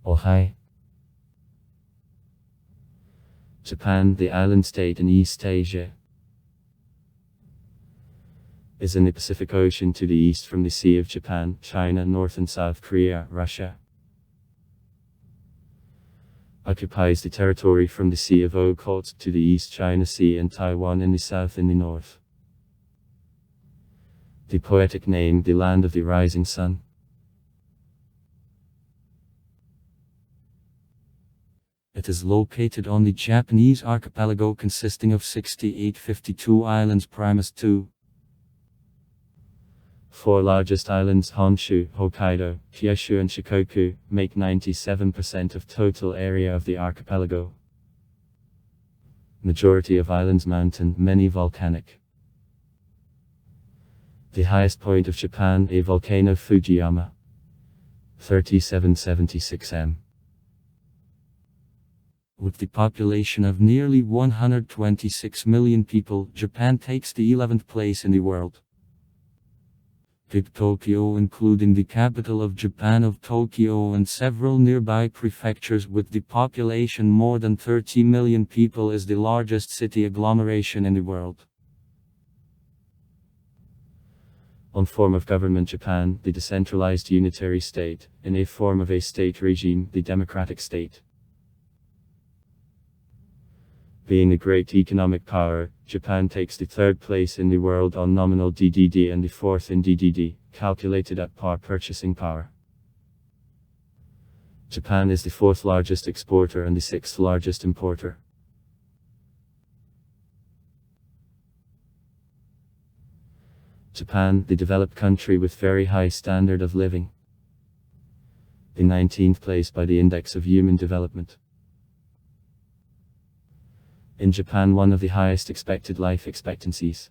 Ohai. Japan, the island state in East Asia, is in the Pacific Ocean to the east from the Sea of Japan, China, North and South Korea, Russia. Occupies the territory from the Sea of Okhotsk to the East China Sea and Taiwan in the south and the north. The poetic name, the land of the rising sun. It is located on the Japanese archipelago consisting of 6852 islands primus 2. Four largest islands, Honshu, Hokkaido, Kyushu and Shikoku, make 97% of total area of the archipelago. Majority of islands mountain, many volcanic. The highest point of Japan, a volcano Fujiyama, 3776 m. With the population of nearly 126 million people, Japan takes the 11th place in the world. Big Tokyo, including the capital of Japan of Tokyo and several nearby prefectures with the population more than 30 million people, is the largest city agglomeration in the world. On form of government, Japan, the decentralized unitary state, in a form of a state regime, the democratic state. Being a great economic power, Japan takes the third place in the world on nominal DDD and the fourth in DDD, calculated at par purchasing power. Japan is the fourth largest exporter and the sixth largest importer. Japan, the developed country with very high standard of living. The 19th place by the Index of Human Development. In Japan, one of the highest expected life expectancies.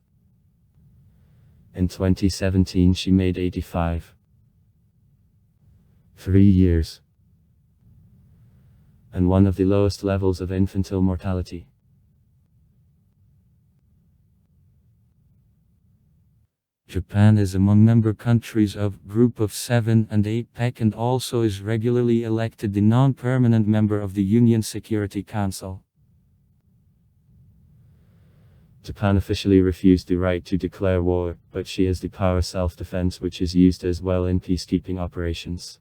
In 2017 she made 85. 3 years. And one of the lowest levels of infantile mortality. Japan is among member countries of Group of Seven and APEC and also is regularly elected the non-permanent member of the UN Security Council. Japan officially refused the right to declare war, but she has the power self-defense which is used as well in peacekeeping operations.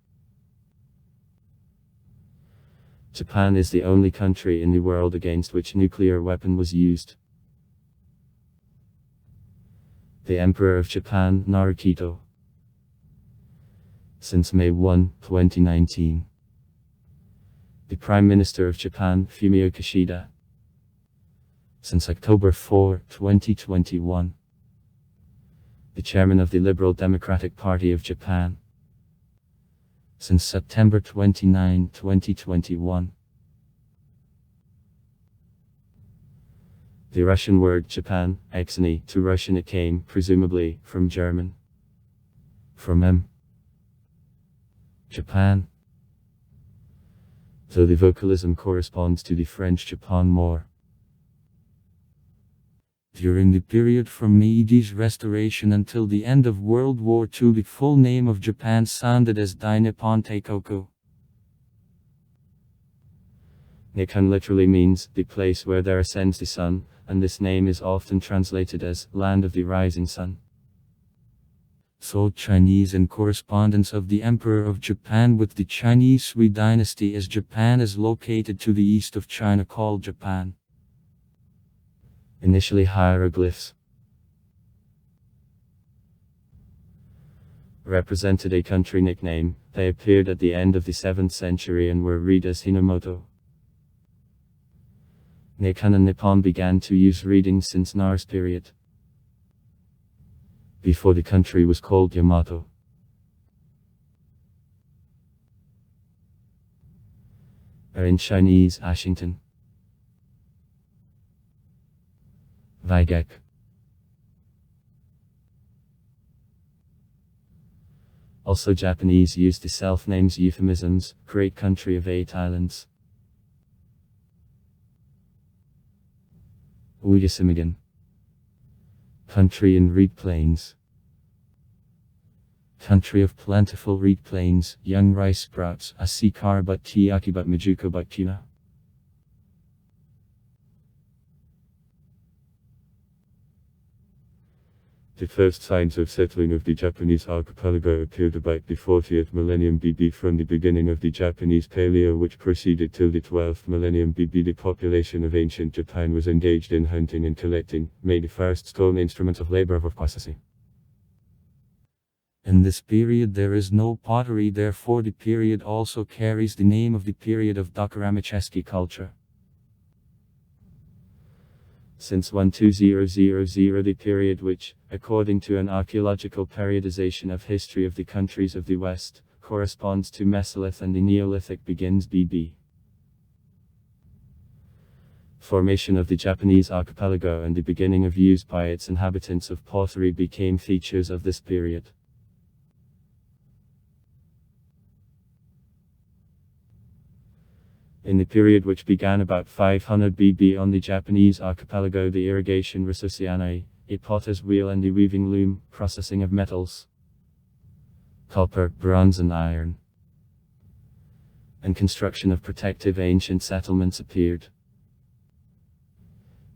Japan is the only country in the world against which nuclear weapon was used. The Emperor of Japan, Naruhito. Since May 1, 2019. The Prime Minister of Japan, Fumio Kishida. Since October 4, 2021. The Chairman of the Liberal Democratic Party of Japan. Since September 29, 2021. The Russian word Japan, exony, to Russian it came, presumably, from German. From M. Japan. Though the vocalism corresponds to the French Japan more. During the period from Meiji's restoration until the end of World War II, the full name of Japan sounded as Dai Nippon Teikoku. Nikkon literally means the place where there ascends the sun, and this name is often translated as land of the rising sun. So Chinese in correspondence of the Emperor of Japan with the Chinese Sui dynasty, as Japan is located to the east of China, called Japan. Initially hieroglyphs represented a country nickname. They appeared at the end of the 7th century and were read as Hinomoto. Nikkon and Nippon began to use reading since Nara's period. Before the country was called Yamato. Or in Chinese, Ashington. Vaigek. Also Japanese used the self-names euphemisms, great country of 8 islands. Uyasimigan. Country in reed plains. Country of plentiful reed plains, young rice sprouts, asikara but tiaki but mijuko but kina. The first signs of settling of the Japanese archipelago appeared about the 40th millennium BB. From the beginning of the Japanese Paleo, which proceeded till the 12th millennium BB, the population of ancient Japan was engaged in hunting and collecting, made the first stone instruments of labor of processing. In this period there is no pottery, therefore the period also carries the name of the period of Dokaramicheski culture. Since 12000, the period which, according to an archaeological periodization of history of the countries of the West, corresponds to Mesolith and the Neolithic, begins BB. Formation of the Japanese archipelago and the beginning of use by its inhabitants of pottery became features of this period. In the period which began about 500 BB on the Japanese archipelago, the irrigation Risusianai, a potter's wheel and the weaving loom, processing of metals, copper, bronze and iron, and construction of protective ancient settlements appeared.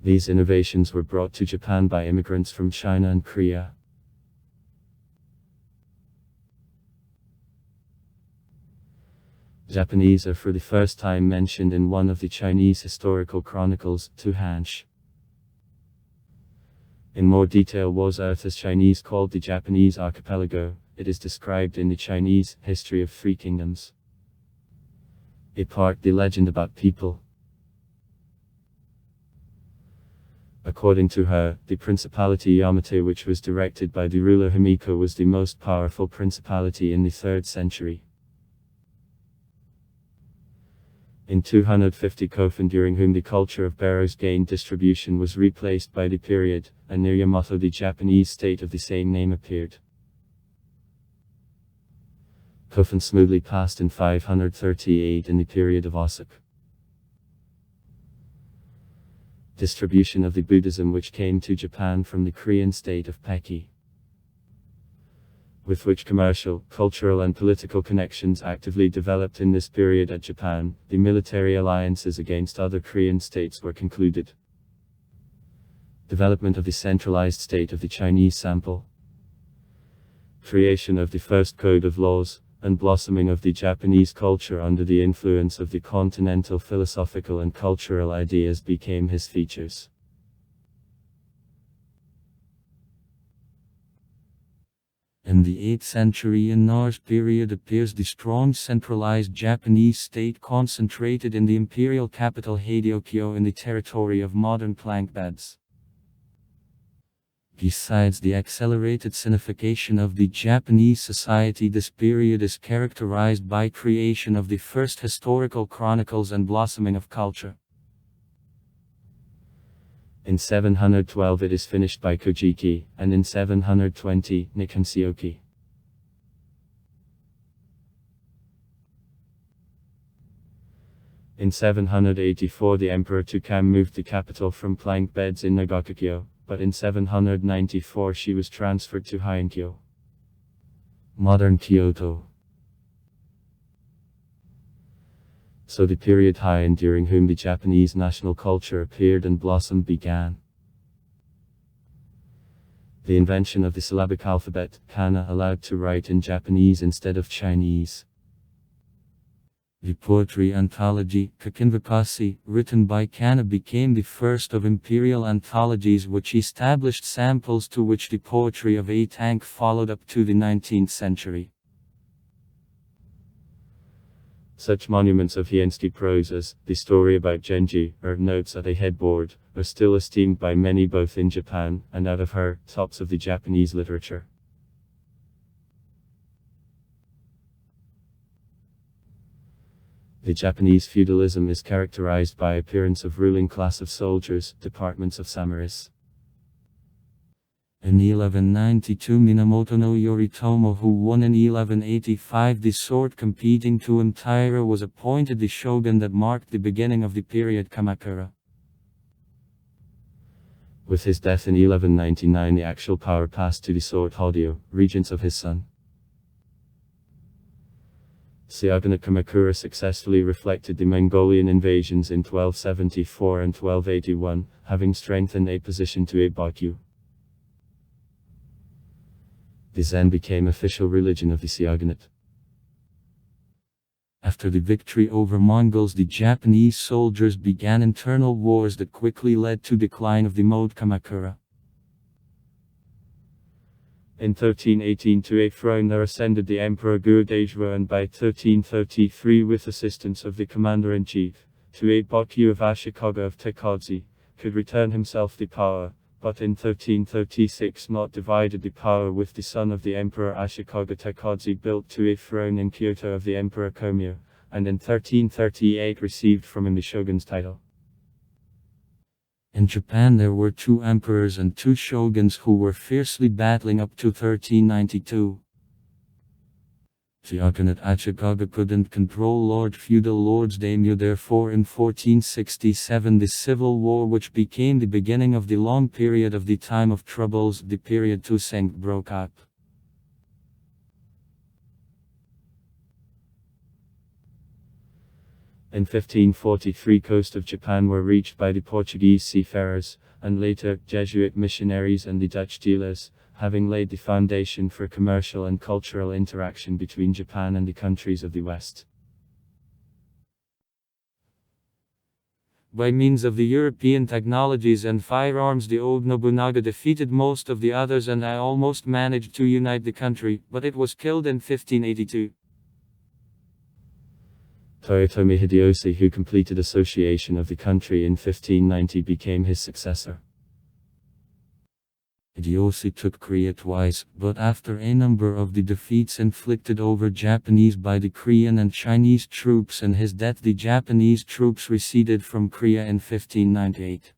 These innovations were brought to Japan by immigrants from China and Korea. Japanese are for the first time mentioned in one of the Chinese historical chronicles, Tuhansh. In more detail, was Earth as Chinese called the Japanese archipelago. It is described in the Chinese History of Three Kingdoms. A part, the legend about people. According to her, the principality Yamate, which was directed by the ruler Himiko, was the most powerful principality in the 3rd century. In 250 Kofun, during whom the culture of Barrows gained distribution, was replaced by the period, and near Yamato the Japanese state of the same name appeared. Kofun smoothly passed in 538 in the period of Osaka. Distribution of the Buddhism which came to Japan from the Korean state of Peki, with which commercial, cultural and political connections actively developed in this period at Japan. The military alliances against other Korean states were concluded. Development of the centralized state of the Chinese sample. Creation of the first code of laws, and blossoming of the Japanese culture under the influence of the continental philosophical and cultural ideas became his features. In the 8th century and Norse period appears the strong centralized Japanese state concentrated in the imperial capital Heidokyo in the territory of modern plank beds. Besides the accelerated sinification of the Japanese society, this period is characterized by creation of the first historical chronicles and blossoming of culture. In 712 it is finished by Kojiki, and in 720, Nikanseoki. In 784 the Emperor Tukam moved the capital from plank beds in Nagakakyo, but in 794 she was transferred to Heiankyo, modern Kyoto. So the period Heian, during whom the Japanese national culture appeared and blossomed, began. The invention of the syllabic alphabet, kana, allowed to write in Japanese instead of Chinese. The poetry anthology, Kakinvapasi, written by Kana, became the first of imperial anthologies which established samples to which the poetry of Atank followed up to the 19th century. Such monuments of Heianski prose as the story about Genji, or notes at a headboard, are still esteemed by many both in Japan and out of her tops of the Japanese literature. The Japanese feudalism is characterized by appearance of ruling class of soldiers, departments of samurais. In 1192 Minamoto no Yoritomo, who won in 1185 the sword competing to Taira, was appointed the shogun that marked the beginning of the period Kamakura. With his death in 1199 the actual power passed to the sword Hodio, regents of his son. Shogunate Kamakura successfully reflected the Mongolian invasions in 1274 and 1281, having strengthened a position to Baekje. The Zen became official religion of the Shogunate. After the victory over Mongols, the Japanese soldiers began internal wars that quickly led to decline of the mode Kamakura. In 1318 to a throne there ascended the Emperor Go-Daijo, and by 1333 with assistance of the commander-in-chief, Baekje of Ashikaga of Teikadzi, could return himself the power, but in 1336 not divided the power with the son of the Emperor Ashikaga. Teikadzi built to a throne in Kyoto of the Emperor Komyo, and in 1338 received from him the shogun's title. In Japan there were 2 emperors and 2 shoguns who were fiercely battling up to 1392. Shogunate Ashikaga couldn't control Lord feudal lords daimyo, therefore in 1467 the civil war, which became the beginning of the long period of the time of troubles, the period Toussaint, broke up. In 1543 coast of Japan were reached by the Portuguese seafarers, and later Jesuit missionaries and the Dutch dealers, having laid the foundation for commercial and cultural interaction between Japan and the countries of the West. By means of the European technologies and firearms, the old Nobunaga defeated most of the others and almost managed to unite the country, but it was killed in 1582. Toyotomi Hideyoshi, who completed association of the country in 1590, became his successor. Hideyoshi took Korea twice, but after a number of the defeats inflicted over Japanese by the Korean and Chinese troops and his death, the Japanese troops receded from Korea in 1598.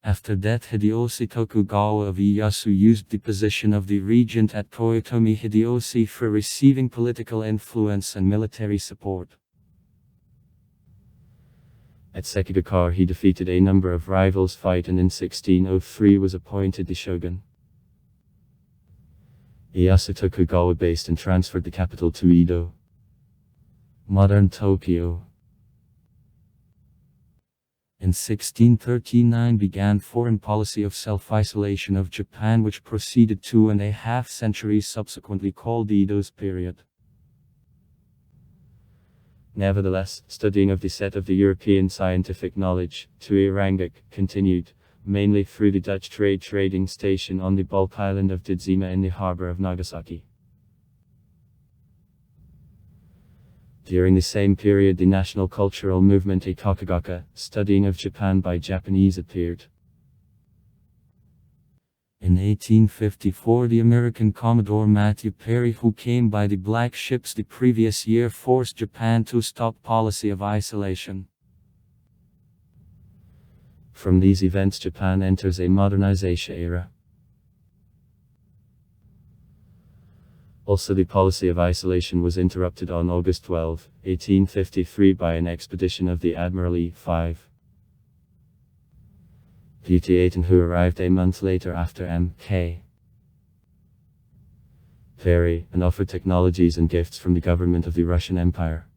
After that, Hideyoshi Tokugawa of Ieyasu used the position of the regent at Toyotomi Hideyoshi for receiving political influence and military support. At Sekigakure he defeated a number of rivals fight, and in 1603 was appointed the shogun. Ieyasu Tokugawa based and transferred the capital to Edo, modern Tokyo. In 1639 began foreign policy of self-isolation of Japan, which proceeded 2.5 centuries, subsequently called the Edo's period. Nevertheless, studying of the set of the European scientific knowledge, to Irangik, continued, mainly through the Dutch trading station on the bulk island of Didzima in the harbor of Nagasaki. During the same period the national cultural movement Eikokugaka, studying of Japan by Japanese, appeared. In 1854 the American Commodore Matthew Perry, who came by the black ships the previous year, forced Japan to stop policy of isolation. From these events Japan enters a modernization era. Also the policy of isolation was interrupted on August 12, 1853 by an expedition of the Admiral E.V. Butyatin, who arrived a month later after M.K. Perry, and offered technologies and gifts from the government of the Russian Empire.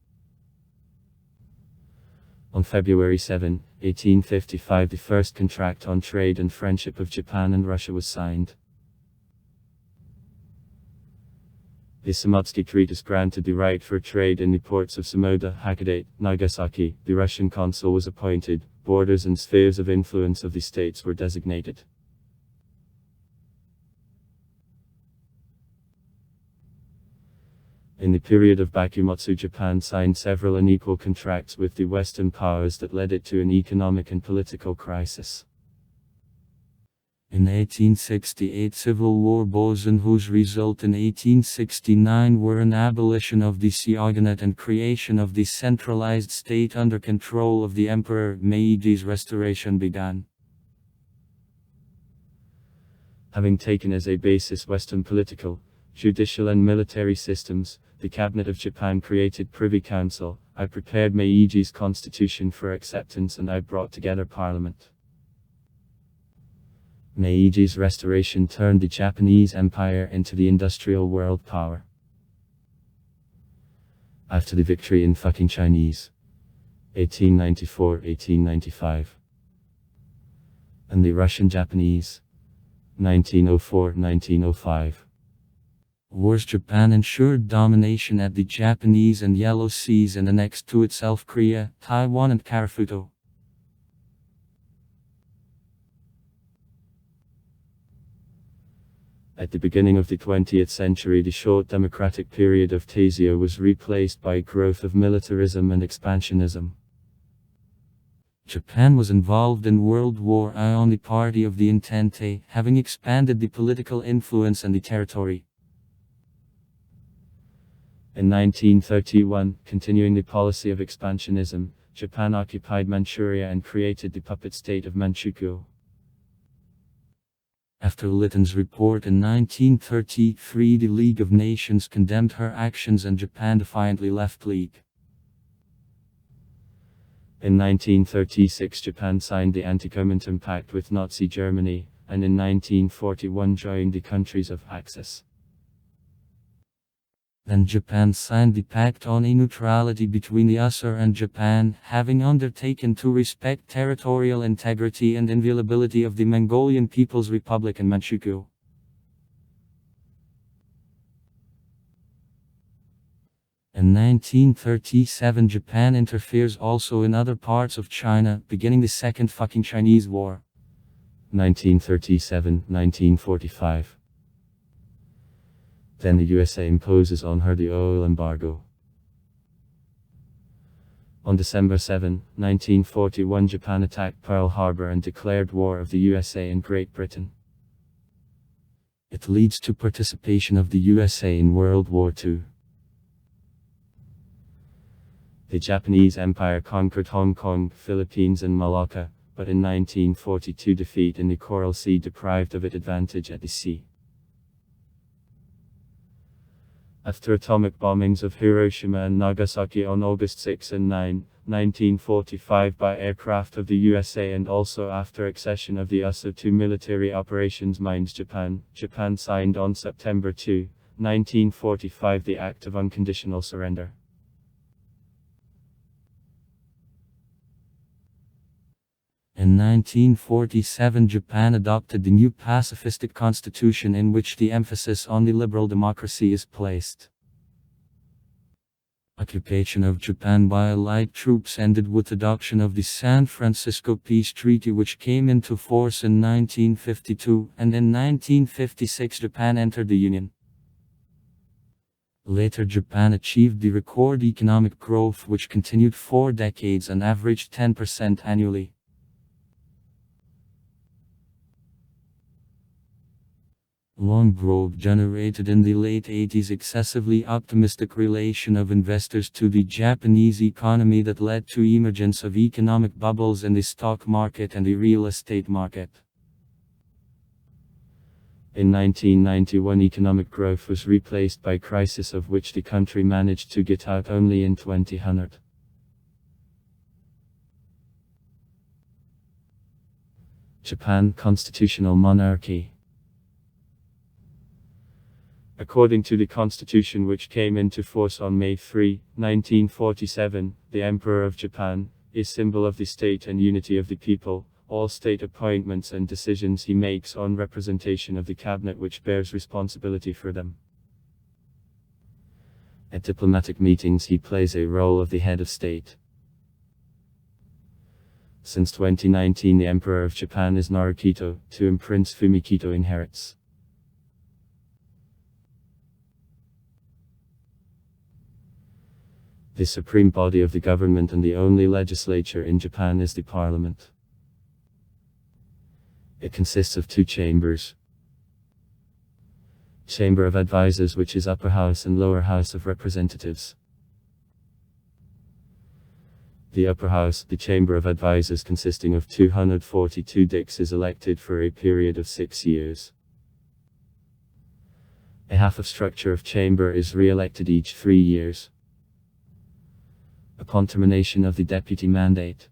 On February 7, 1855 the first contract on trade and friendship of Japan and Russia was signed. The Samotsky Treaties granted the right for trade in the ports of Samoda, Hakodate, Nagasaki. The Russian consul was appointed, borders and spheres of influence of the states were designated. In the period of Bakumatsu, Japan signed several unequal contracts with the Western powers that led it to an economic and political crisis. In 1868 civil war boson, whose result in 1869 were an abolition of the shogunate and creation of the centralized state under control of the Emperor Meiji's restoration began. Having taken as a basis Western political, judicial and military systems, the Cabinet of Japan created Privy Council. I prepared Meiji's constitution for acceptance and I brought together Parliament. Meiji's restoration turned the Japanese Empire into the industrial world power. After the victory in fucking Chinese, 1894-1895, and the Russian-Japanese, 1904-1905. Wars, Japan ensured domination at the Japanese and Yellow Seas and annexed to itself Korea, Taiwan and Karafuto. At the beginning of the 20th century, the short democratic period of Taisho was replaced by growth of militarism and expansionism. Japan was involved in World War I on the party of the Entente, having expanded the political influence and the territory. In 1931, continuing the policy of expansionism, Japan occupied Manchuria and created the puppet state of Manchukuo. After Lytton's report in 1933, the League of Nations condemned her actions and Japan defiantly left League. In 1936, Japan signed the Anti-Comintern Pact with Nazi Germany, and in 1941 joined the countries of Axis. Then Japan signed the Pact on Neutrality between the USSR and Japan, having undertaken to respect territorial integrity and inviolability of the Mongolian People's Republic and Manchukuo. In 1937, Japan interferes also in other parts of China, beginning the Second fucking Chinese War. 1937-1945. Then the USA imposes on her the oil embargo. On December 7, 1941, Japan attacked Pearl Harbor and declared war of the USA and Great Britain. It leads to participation of the USA in World War II. The Japanese Empire conquered Hong Kong, Philippines and Malacca, but in 1942 defeat in the Coral Sea deprived of its advantage at the sea. After atomic bombings of Hiroshima and Nagasaki on August 6 and 9, 1945 by aircraft of the USA and also after accession of the USSR to military operations minus Japan, Japan signed on September 2, 1945 the Act of Unconditional Surrender. In 1947, Japan adopted the new pacifistic constitution in which the emphasis on the liberal democracy is placed. Occupation of Japan by Allied troops ended with adoption of the San Francisco Peace Treaty, which came into force in 1952, and in 1956 Japan entered the Union. Later, Japan achieved the record economic growth which continued 4 decades and averaged 10% annually. Long growth generated in the late 80s excessively optimistic relation of investors to the Japanese economy that led to emergence of economic bubbles in the stock market and the real estate market. In 1991, economic growth was replaced by crisis of which the country managed to get out only in 2000. Japan constitutional monarchy. According to the constitution which came into force on May 3, 1947, the Emperor of Japan is symbol of the state and unity of the people. All state appointments and decisions he makes on representation of the cabinet which bears responsibility for them. At diplomatic meetings he plays a role of the head of state. Since 2019 the Emperor of Japan is Naruhito, to whom Prince Fumikito inherits. The supreme body of the government and the only legislature in Japan is the parliament. It consists of 2 chambers. Chamber of Advisors, which is upper house, and lower house of representatives. The upper house, the Chamber of Advisors consisting of 242 dicks, is elected for a period of 6 years. A half of structure of chamber is re-elected each 3 years. Upon termination of the deputy mandate,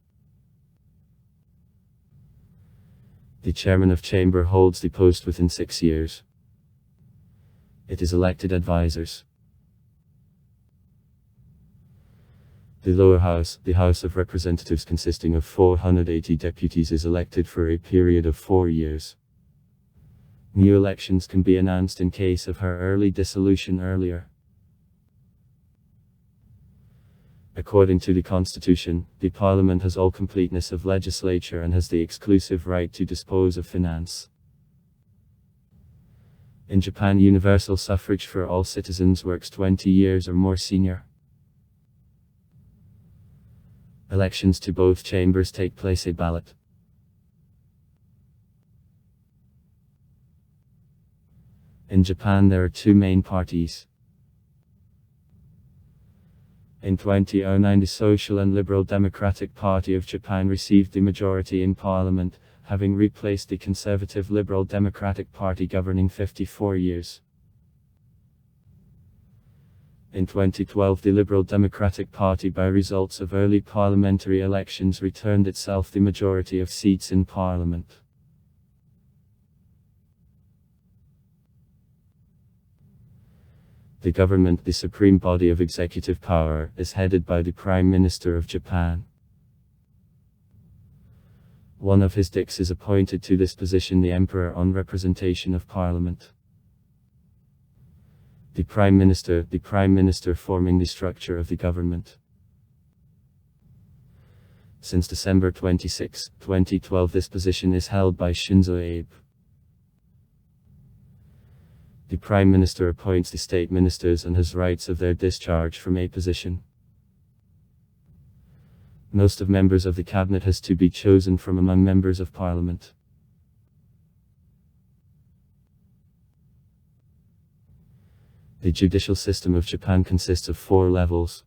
The chairman of chamber holds the post within 6 years. It is elected advisors. The lower house, the House of Representatives consisting of 480 deputies, is elected for a period of 4 years. New elections can be announced in case of her early dissolution earlier. According to the Constitution, the Parliament has all completeness of legislature and has the exclusive right to dispose of finance. In Japan, universal suffrage for all citizens works 20 years or more senior. Elections to both chambers take place a ballot. In Japan, there are two main parties. In 2009, the Social and Liberal Democratic Party of Japan received the majority in parliament, having replaced the conservative Liberal Democratic Party governing 54 years. In 2012, the Liberal Democratic Party, by results of early parliamentary elections, returned itself the majority of seats in parliament. The government, the supreme body of executive power, is headed by the Prime Minister of Japan. One of his dicks is appointed to this position the Emperor on representation of Parliament. The Prime Minister forming the structure of the government. Since December 26, 2012, this position is held by Shinzo Abe. The Prime Minister appoints the state ministers and has rights of their discharge from a position. Most of members of the cabinet has to be chosen from among members of parliament. The judicial system of Japan consists of 4 levels: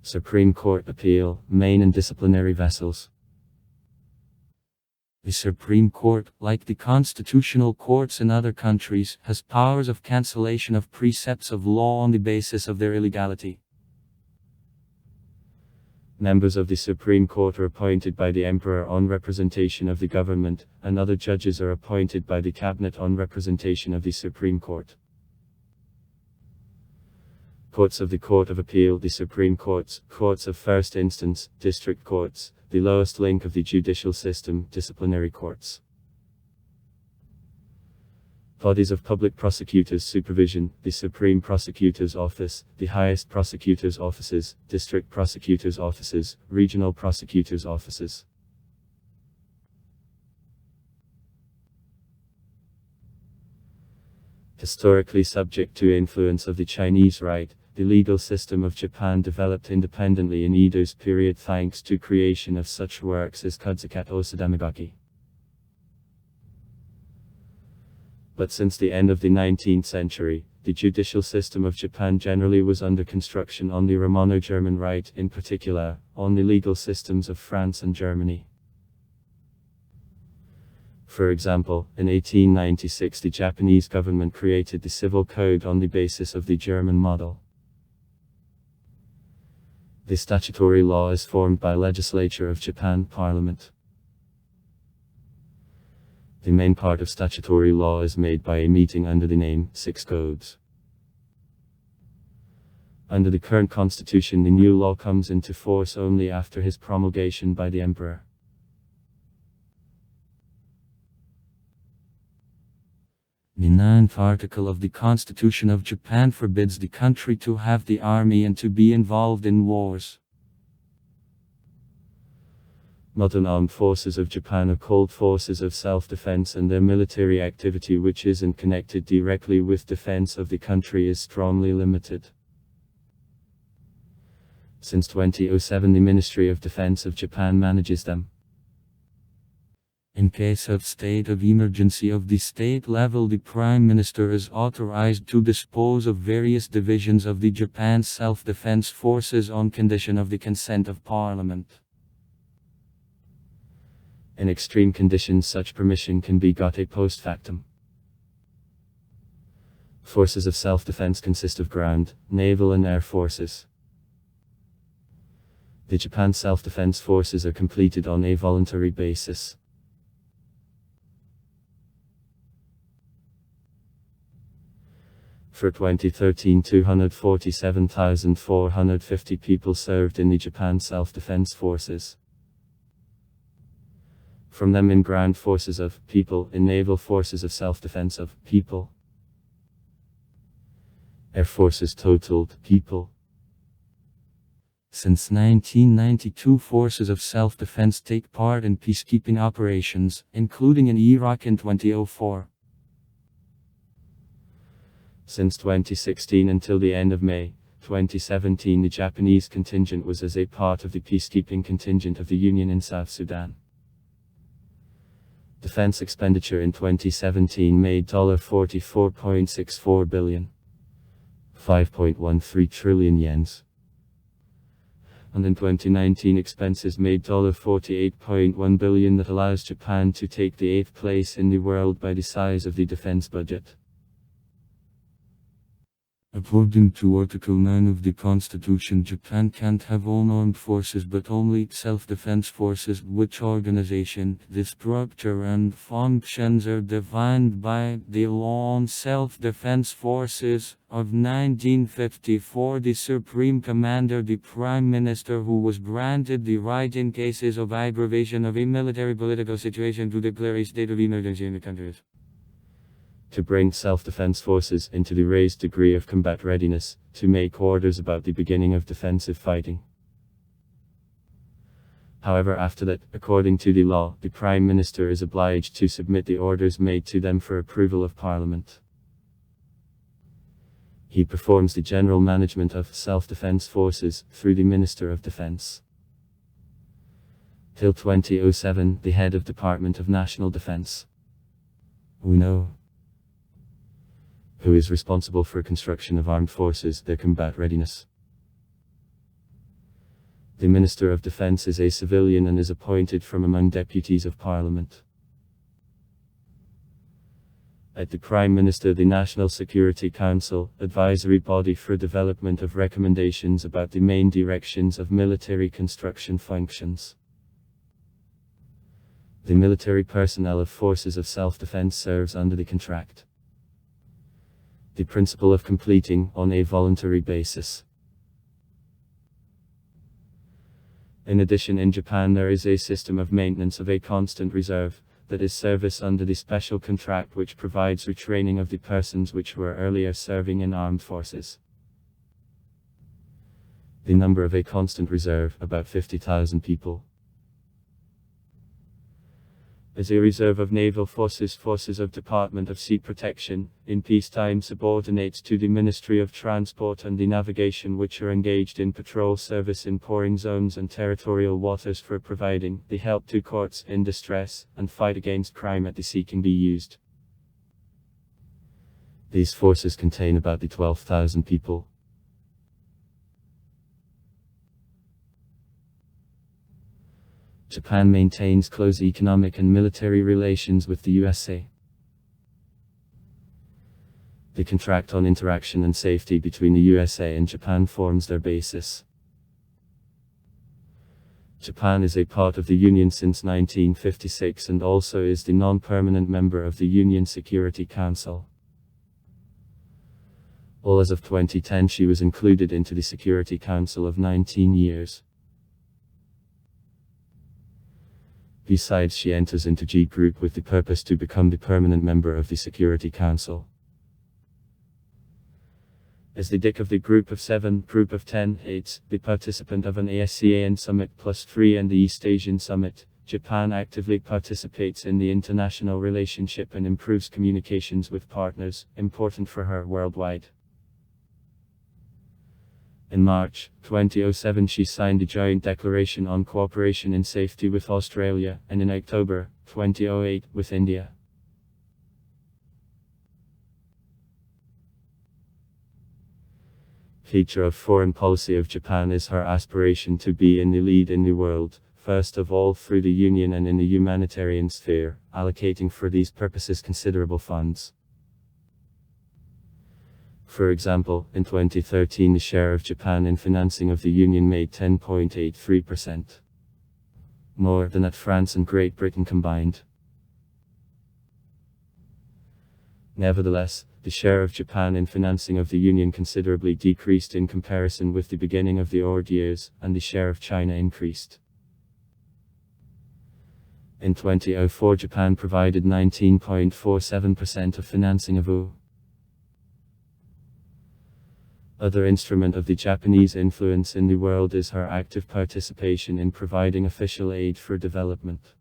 Supreme Court, appeal, main and disciplinary vessels. The Supreme Court, like the constitutional courts in other countries, has powers of cancellation of precepts of law on the basis of their illegality. Members of the Supreme Court are appointed by the Emperor on representation of the government, and other judges are appointed by the Cabinet on representation of the Supreme Court. Courts of the Court of Appeal, the Supreme Courts, courts of first instance, district courts, the lowest link of the judicial system, disciplinary courts. Bodies of public prosecutors' supervision, the Supreme Prosecutor's Office, the highest prosecutors' offices, district prosecutors' offices, regional prosecutors' offices. Historically subject to influence of the Chinese Rite, the legal system of Japan developed independently in Edo's period thanks to creation of such works as Kudzakat Osadamagaki. But since the end of the 19th century, the judicial system of Japan generally was under construction on the Romano-German Rite, in particular, on the legal systems of France and Germany. For example, in 1896 the Japanese government created the civil code on the basis of the German model. The statutory law is formed by Legislature of Japan Parliament. The main part of statutory law is made by a meeting under the name Six Codes. Under the current constitution, the new law comes into force only after his promulgation by the Emperor. The 9th article of the Constitution of Japan forbids the country to have the army and to be involved in wars. Modern armed forces of Japan are called forces of self-defense, and their military activity which isn't connected directly with defense of the country is strongly limited. Since 2007 the Ministry of Defense of Japan manages them. In case of state of emergency of the state level, the Prime Minister is authorized to dispose of various divisions of the Japan Self-Defense Forces on condition of the consent of Parliament. In extreme conditions such permission can be got post factum. Forces of self-defense consist of ground, naval and air forces. The Japan Self-Defense Forces are completed on a voluntary basis. For 2013, 247,450 people served in the Japan Self-Defense Forces. From them in ground forces of people, in naval forces of self-defense of people. Air forces totaled people. Since 1992, forces of self-defense take part in peacekeeping operations, including in Iraq in 2004. Since 2016 until the end of May 2017, the Japanese contingent was as a part of the peacekeeping contingent of the Union in South Sudan. Defense expenditure in 2017 made $44.64 billion, 5.13 trillion yens. And in 2019 expenses made $48.1 billion, that allows Japan to take the 8th place in the world by the size of the defense budget. According to Article 9 of the Constitution, Japan can't have own armed forces but only self-defense forces, which organization, the structure and functions are defined by the law on self-defense forces of 1954. The Supreme Commander, the Prime Minister, who was granted the right in cases of aggravation of a military political situation to declare a state of emergency in the country. To bring self-defense forces into the raised degree of combat readiness, to make orders about the beginning of defensive fighting. However, after that, according to the law, the Prime Minister is obliged to submit the orders made to them for approval of Parliament. He performs the general management of self-defense forces through the Minister of Defense. Till 2007, the head of Department of National Defense. We know who is responsible for construction of armed forces, their combat readiness. The Minister of Defense is a civilian and is appointed from among deputies of Parliament. At the Prime Minister, the National Security Council, advisory body for development of recommendations about the main directions of military construction functions. The military personnel of forces of self-defense serves under the contract. The principle of completing on a voluntary basis. In addition, in Japan there is a system of maintenance of a constant reserve, that is service under the special contract, which provides retraining of the persons which were earlier serving in armed forces. The number of a constant reserve, about 50,000 people. As a reserve of naval forces, forces of Department of Sea Protection, in peacetime subordinates to the Ministry of Transport and the Navigation, which are engaged in patrol service in pouring zones and territorial waters for providing the help to courts in distress, and fight against crime at the sea can be used. These forces contain about 12,000 people. Japan maintains close economic and military relations with the USA. The contract on interaction and safety between the USA and Japan forms their basis. Japan is a part of the Union since 1956 and also is the non-permanent member of the Union Security Council. All as of 2010 she was included into the Security Council of 19 years. Besides, she enters into G Group with the purpose to become the permanent member of the Security Council. As the DIC of the Group of 7, Group of 10, 8, the participant of an ASEAN Summit +3 and the East Asian Summit, Japan actively participates in the international relationship and improves communications with partners, important for her worldwide. In March 2007 she signed a joint declaration on cooperation in safety with Australia, and in October 2008 with India. Feature of foreign policy of Japan is her aspiration to be in the lead in the world, first of all through the Union and in the humanitarian sphere, allocating for these purposes considerable funds. For example, in 2013 the share of Japan in financing of the Union made 10.83%. More than at France and Great Britain combined. Nevertheless, the share of Japan in financing of the Union considerably decreased in comparison with the beginning of the old years, and the share of China increased. In 2004 Japan provided 19.47% of financing of OU. Other instrument of the Japanese influence in the world is her active participation in providing official aid for development.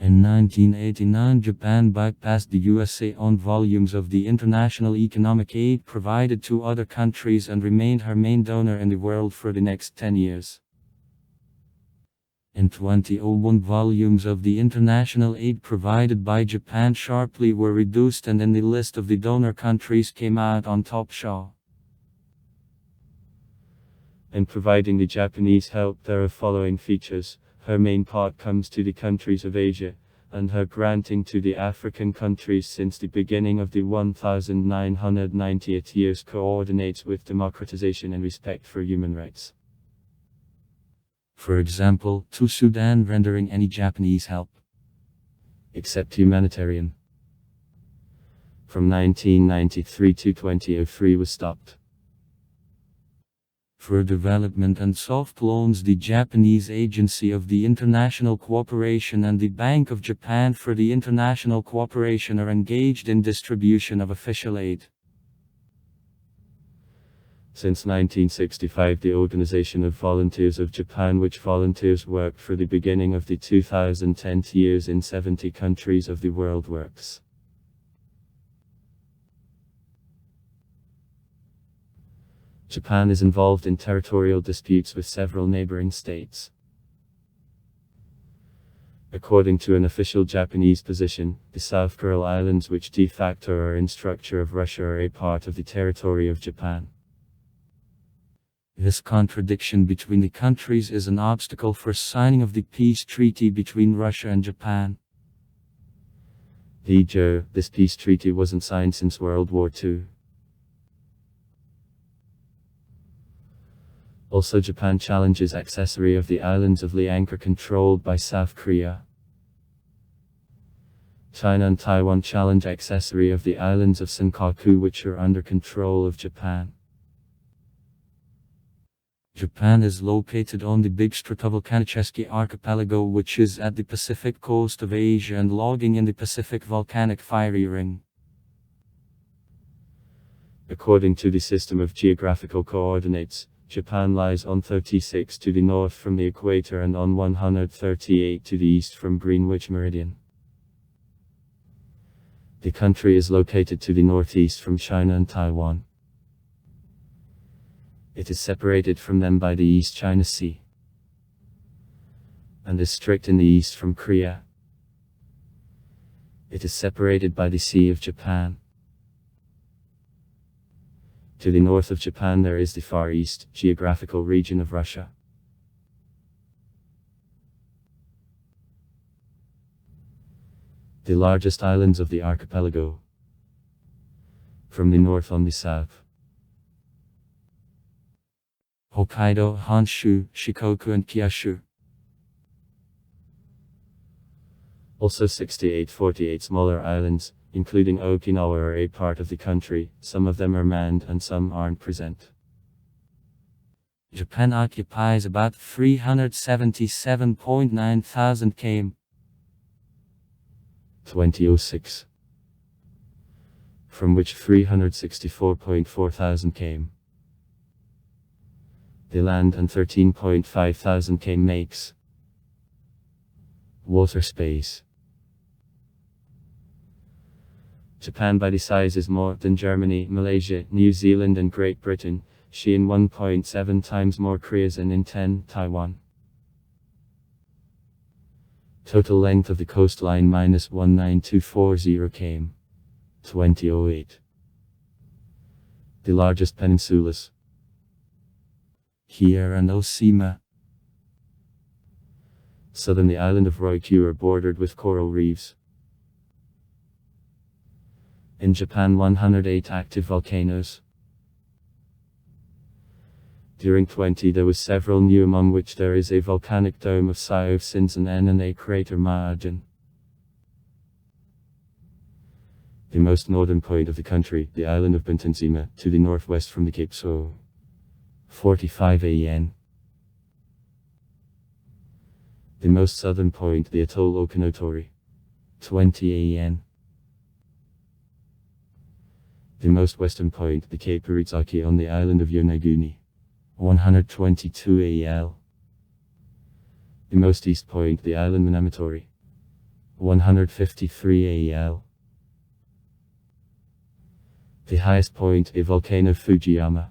In 1989 Japan bypassed the USA-owned volumes of the international economic aid provided to other countries and remained her main donor in the world for the next 10 years. In 2001 volumes of the international aid provided by Japan sharply were reduced, and in the list of the donor countries came out on top Shaw. In providing the Japanese help there are following features: her main part comes to the countries of Asia, and her granting to the African countries since the beginning of the 1990th years coordinates with democratization and respect for human rights. For example, to Sudan, rendering any Japanese help, except humanitarian, from 1993 to 2003 was stopped. For development and soft loans, the Japanese Agency of the International Cooperation and the Bank of Japan for the International Cooperation are engaged in distribution of official aid. Since 1965 the Organization of Volunteers of Japan, which volunteers work for the beginning of the 2010 years in 70 countries of the world, works. Japan is involved in territorial disputes with several neighboring states. According to an official Japanese position, the South Kuril Islands, which de facto are in structure of Russia, are a part of the territory of Japan. This contradiction between the countries is an obstacle for signing of the peace treaty between Russia and Japan. This peace treaty wasn't signed since World War II. Also, Japan challenges accessory of the islands of Liankar controlled by South Korea. China and Taiwan challenge accessory of the islands of Senkaku, which are under control of Japan. Japan is located on the big Stratovolcanicheski archipelago, which is at the Pacific coast of Asia and logging in the Pacific volcanic fiery ring. According to the system of geographical coordinates, Japan lies on 36 to the north from the equator and on 138 to the east from Greenwich Meridian. The country is located to the northeast from China and Taiwan. It is separated from them by the East China Sea, and is strict in the east from Korea. It is separated by the Sea of Japan. To the north of Japan there is the Far East geographical region of Russia. The largest islands of the archipelago. From the north on the south: Hokkaido, Honshu, Shikoku and Kyushu. Also 48 smaller islands, including Okinawa, are a part of the country. Some of them are manned and some aren't present. Japan occupies about 377.9 thousand km. 2006. From which 364.4 thousand km. The land and 13.5 thousand km makes water space. Japan by the size is more than Germany, Malaysia, New Zealand and Great Britain. She in 1.7 times more Korea and in 10 Taiwan. Total length of the coastline minus 19240 km. 2008. The largest peninsulas: Hira and Osima. Southern the island of Ryukyu are bordered with coral reefs. In Japan, 108 active volcanoes. During 20 there was several new, among which there is a volcanic dome of Saiofsins and a crater Maajin. The most northern point of the country, the island of Bentensima, to the northwest from the Cape So. 45 AN. The most southern point, the atoll Okinotori. 20 AN. The most western point, the Cape Urizaki on the island of Yonaguni. 122 AL. The most east point, the island Minamitori. 153 AL. The highest point, a volcano Fujiyama.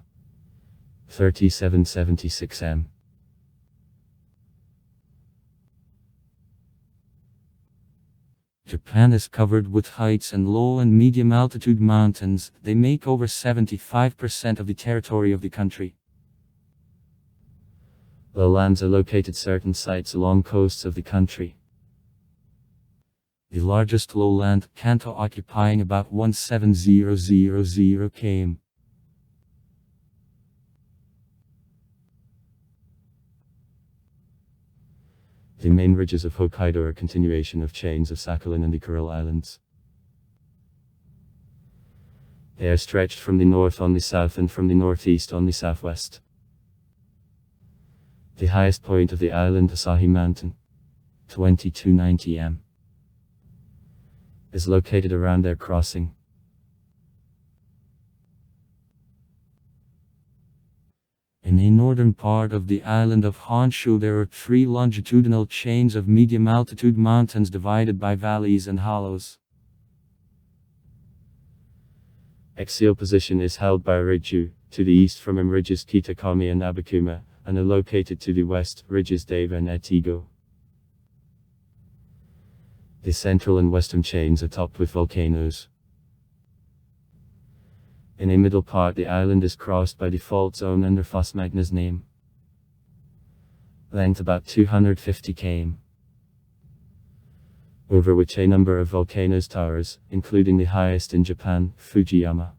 3776 m. Japan is covered with heights and low and medium altitude mountains. They make over 75% of the territory of the country. Lowlands are located certain sites along coasts of the country. The largest lowland, Kanto, occupying about 17000 km. The main ridges of Hokkaido are a continuation of chains of Sakhalin and the Kuril Islands. They are stretched from the north on the south and from the northeast on the southwest. The highest point of the island, Asahi Mountain, 2290 m, is located around their crossing. In the northern part of the island of Honshu there are 3 longitudinal chains of medium altitude mountains divided by valleys and hollows. Axial position is held by Ridju, to the east from him ridges Kitakami and Abukuma, and are located to the west, ridges Deva and Echigo. The central and western chains are topped with volcanoes. In a middle part the island is crossed by the fault zone under Foss Magna's name. Length about 250 km. Over which a number of volcanoes towers, including the highest in Japan, Fujiyama.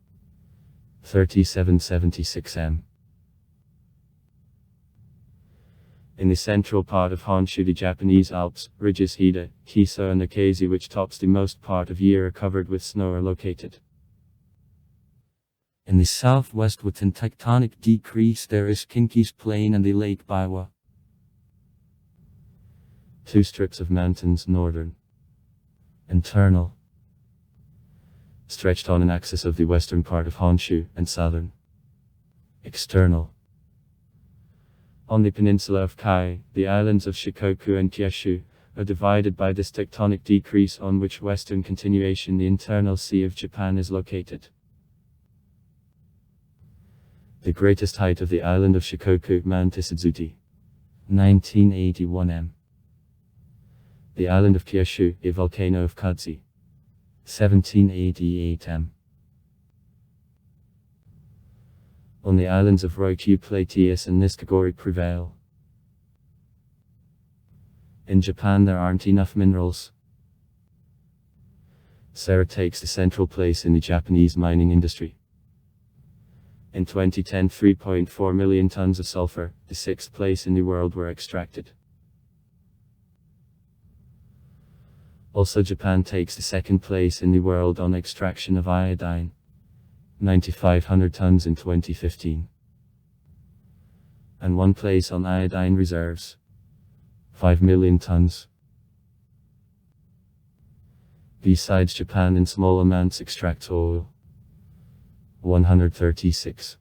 3776 m. In the central part of Honshu the Japanese Alps, ridges Hida, Kiso and Akazi, which tops the most part of year are covered with snow, are located. In the southwest within tectonic decrease there is Kinki's Plain and the Lake Biwa. 2 strips of mountains, northern, internal, stretched on an axis of the western part of Honshu, and southern, external. On the peninsula of Kai, the islands of Shikoku and Kyushu are divided by this tectonic decrease, on which western continuation the internal Sea of Japan is located. The greatest height of the island of Shikoku, Mount Isatsuti, 1981 m. The island of Kyushu, a volcano of Kudzi, 1788 m. On the islands of Ryukyu, Plateus and Niskagori prevail. In Japan there aren't enough minerals. Serra takes the central place in the Japanese mining industry. In 2010, 3.4 million tons of sulfur, the 6th place in the world, were extracted. Also Japan takes the 2nd place in the world on extraction of iodine, 9,500 tons in 2015. And 1 place on iodine reserves, 5 million tons. Besides, Japan in small amounts extracts oil, 136.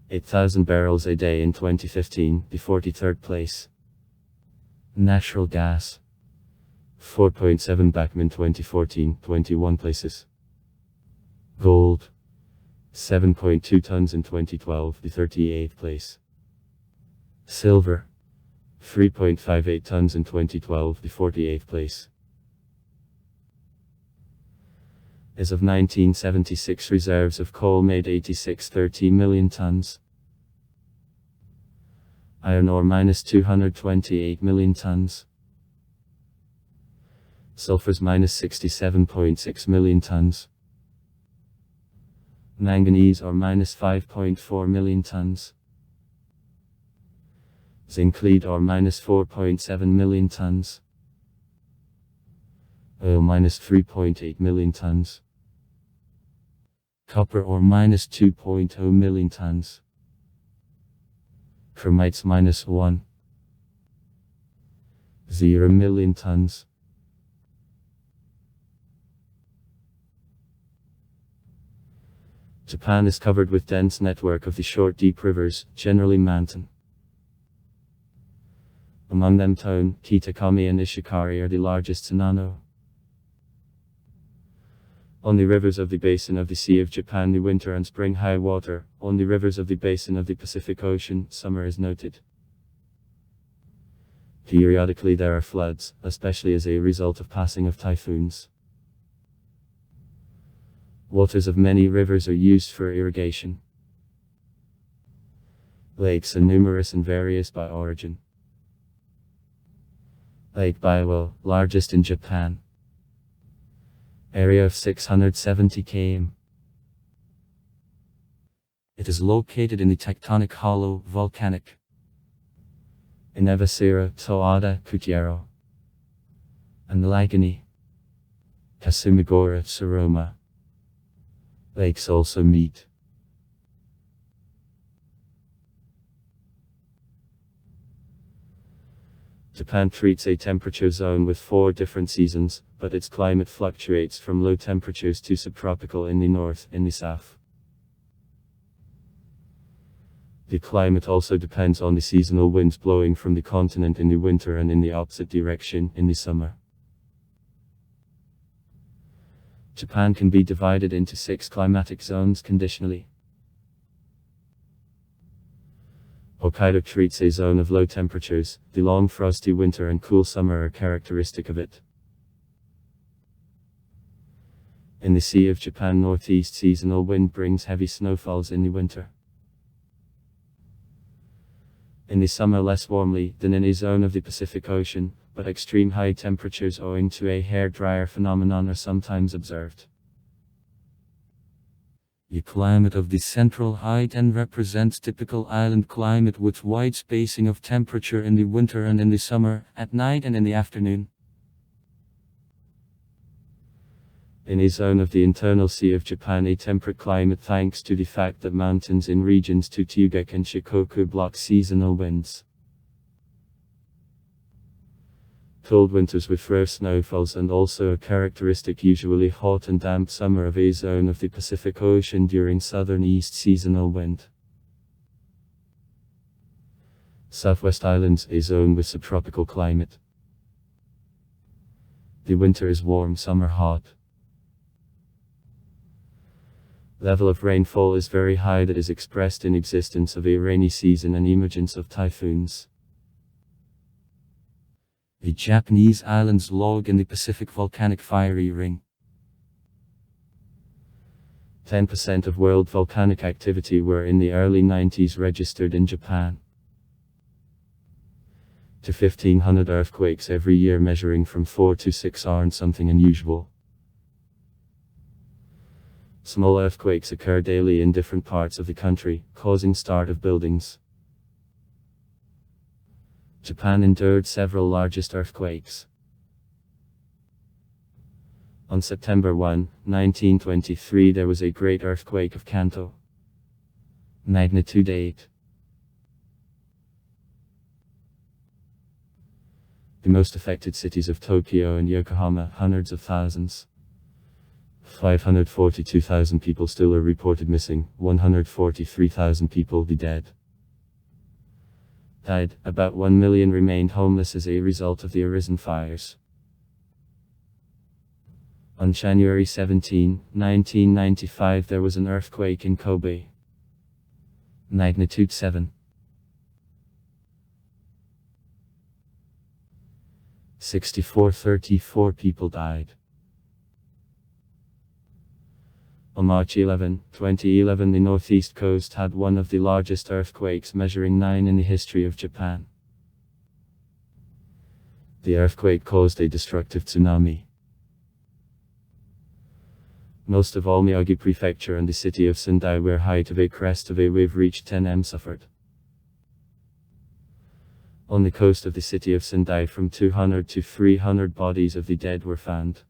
8,000 barrels a day in 2015, the 43rd place. Natural gas, 4.7 Bachmann 2014, 21 places. Gold, 7.2 tons in 2012, the 38th place. Silver, 3.58 tons in 2012, the 48th place. As of 1976, reserves of coal made 86.13 million tons. Iron ore minus 228 million tons. Sulfurs minus 67.6 million tons. Manganese or minus 5.4 million tons. Zinc lead or minus 4.7 million tons. Oil minus 3.8 million tons. Copper or minus 2.0 million tons. Chromites minus 1.0 million tons. Japan is covered with dense network of the short deep rivers, generally mountain. Among them Tone, Kitakami and Ishikari are the largest Tsunano. On the rivers of the basin of the Sea of Japan the winter and spring high water, on the rivers of the basin of the Pacific Ocean summer is noted. Periodically there are floods, especially as a result of passing of typhoons. Waters of many rivers are used for irrigation. Lakes are numerous and various by origin. Lake Biwa, largest in Japan. Area of 670 km. It is located in the tectonic hollow, volcanic. Inevasira, Toada, Kutiero. And Lagani. Kasumigora, Saroma. Lakes also meet. Japan treats a temperature zone with 4 different seasons, but its climate fluctuates from low temperatures to subtropical in the north, in the south. The climate also depends on the seasonal winds blowing from the continent in the winter and in the opposite direction in the summer. Japan can be divided into 6 climatic zones conditionally. Hokkaido treats a zone of low temperatures. The long frosty winter and cool summer are characteristic of it. In the Sea of Japan, northeast seasonal wind brings heavy snowfalls in the winter. In the summer less warmly than in a zone of the Pacific Ocean, but extreme high temperatures owing to a hair dryer phenomenon are sometimes observed. The climate of the central height and represents typical island climate with wide spacing of temperature in the winter and in the summer, at night and in the afternoon. In a zone of the internal Sea of Japan, a temperate climate thanks to the fact that mountains in regions to Tsugaku and Shikoku block seasonal winds. Cold winters with rare snowfalls and also a characteristic usually hot and damp summer of a zone of the Pacific Ocean during southern east seasonal wind. Southwest Islands, a zone with subtropical climate. The winter is warm, summer hot. Level of rainfall is very high, that is expressed in existence of a rainy season and emergence of typhoons. The Japanese islands log in the Pacific volcanic fiery ring. 10% of world volcanic activity were in the early 90s registered in Japan. To 1500 earthquakes every year, measuring from 4 to 6 aren't something unusual. Small earthquakes occur daily in different parts of the country, causing start of buildings. Japan endured several largest earthquakes. On September 1, 1923 there was a great earthquake of Kanto. Magnitude 8. The most affected cities of Tokyo and Yokohama, hundreds of thousands. 542,000 people still are reported missing, 143,000 people be dead. Died, about 1 million remained homeless as a result of the arisen fires. On January 17, 1995 there was an earthquake in Kobe. Magnitude 7. 34 people died. On March 11, 2011 the northeast coast had one of the largest earthquakes, measuring 9 in the history of Japan. The earthquake caused a destructive tsunami. Most of all Miyagi Prefecture and the city of Sendai, where height of a crest of a wave reached 10 m, suffered. On the coast of the city of Sendai, from 200 to 300 bodies of the dead were found.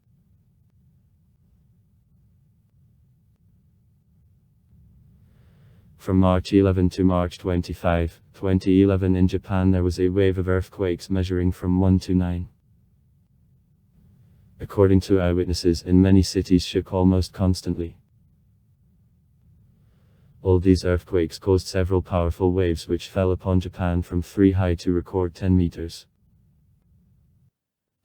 From March 11 to March 25, 2011 in Japan there was a wave of earthquakes measuring from 1 to 9. According to eyewitnesses, in many cities shook almost constantly. All these earthquakes caused several powerful waves which fell upon Japan from 3 high to record 10 meters.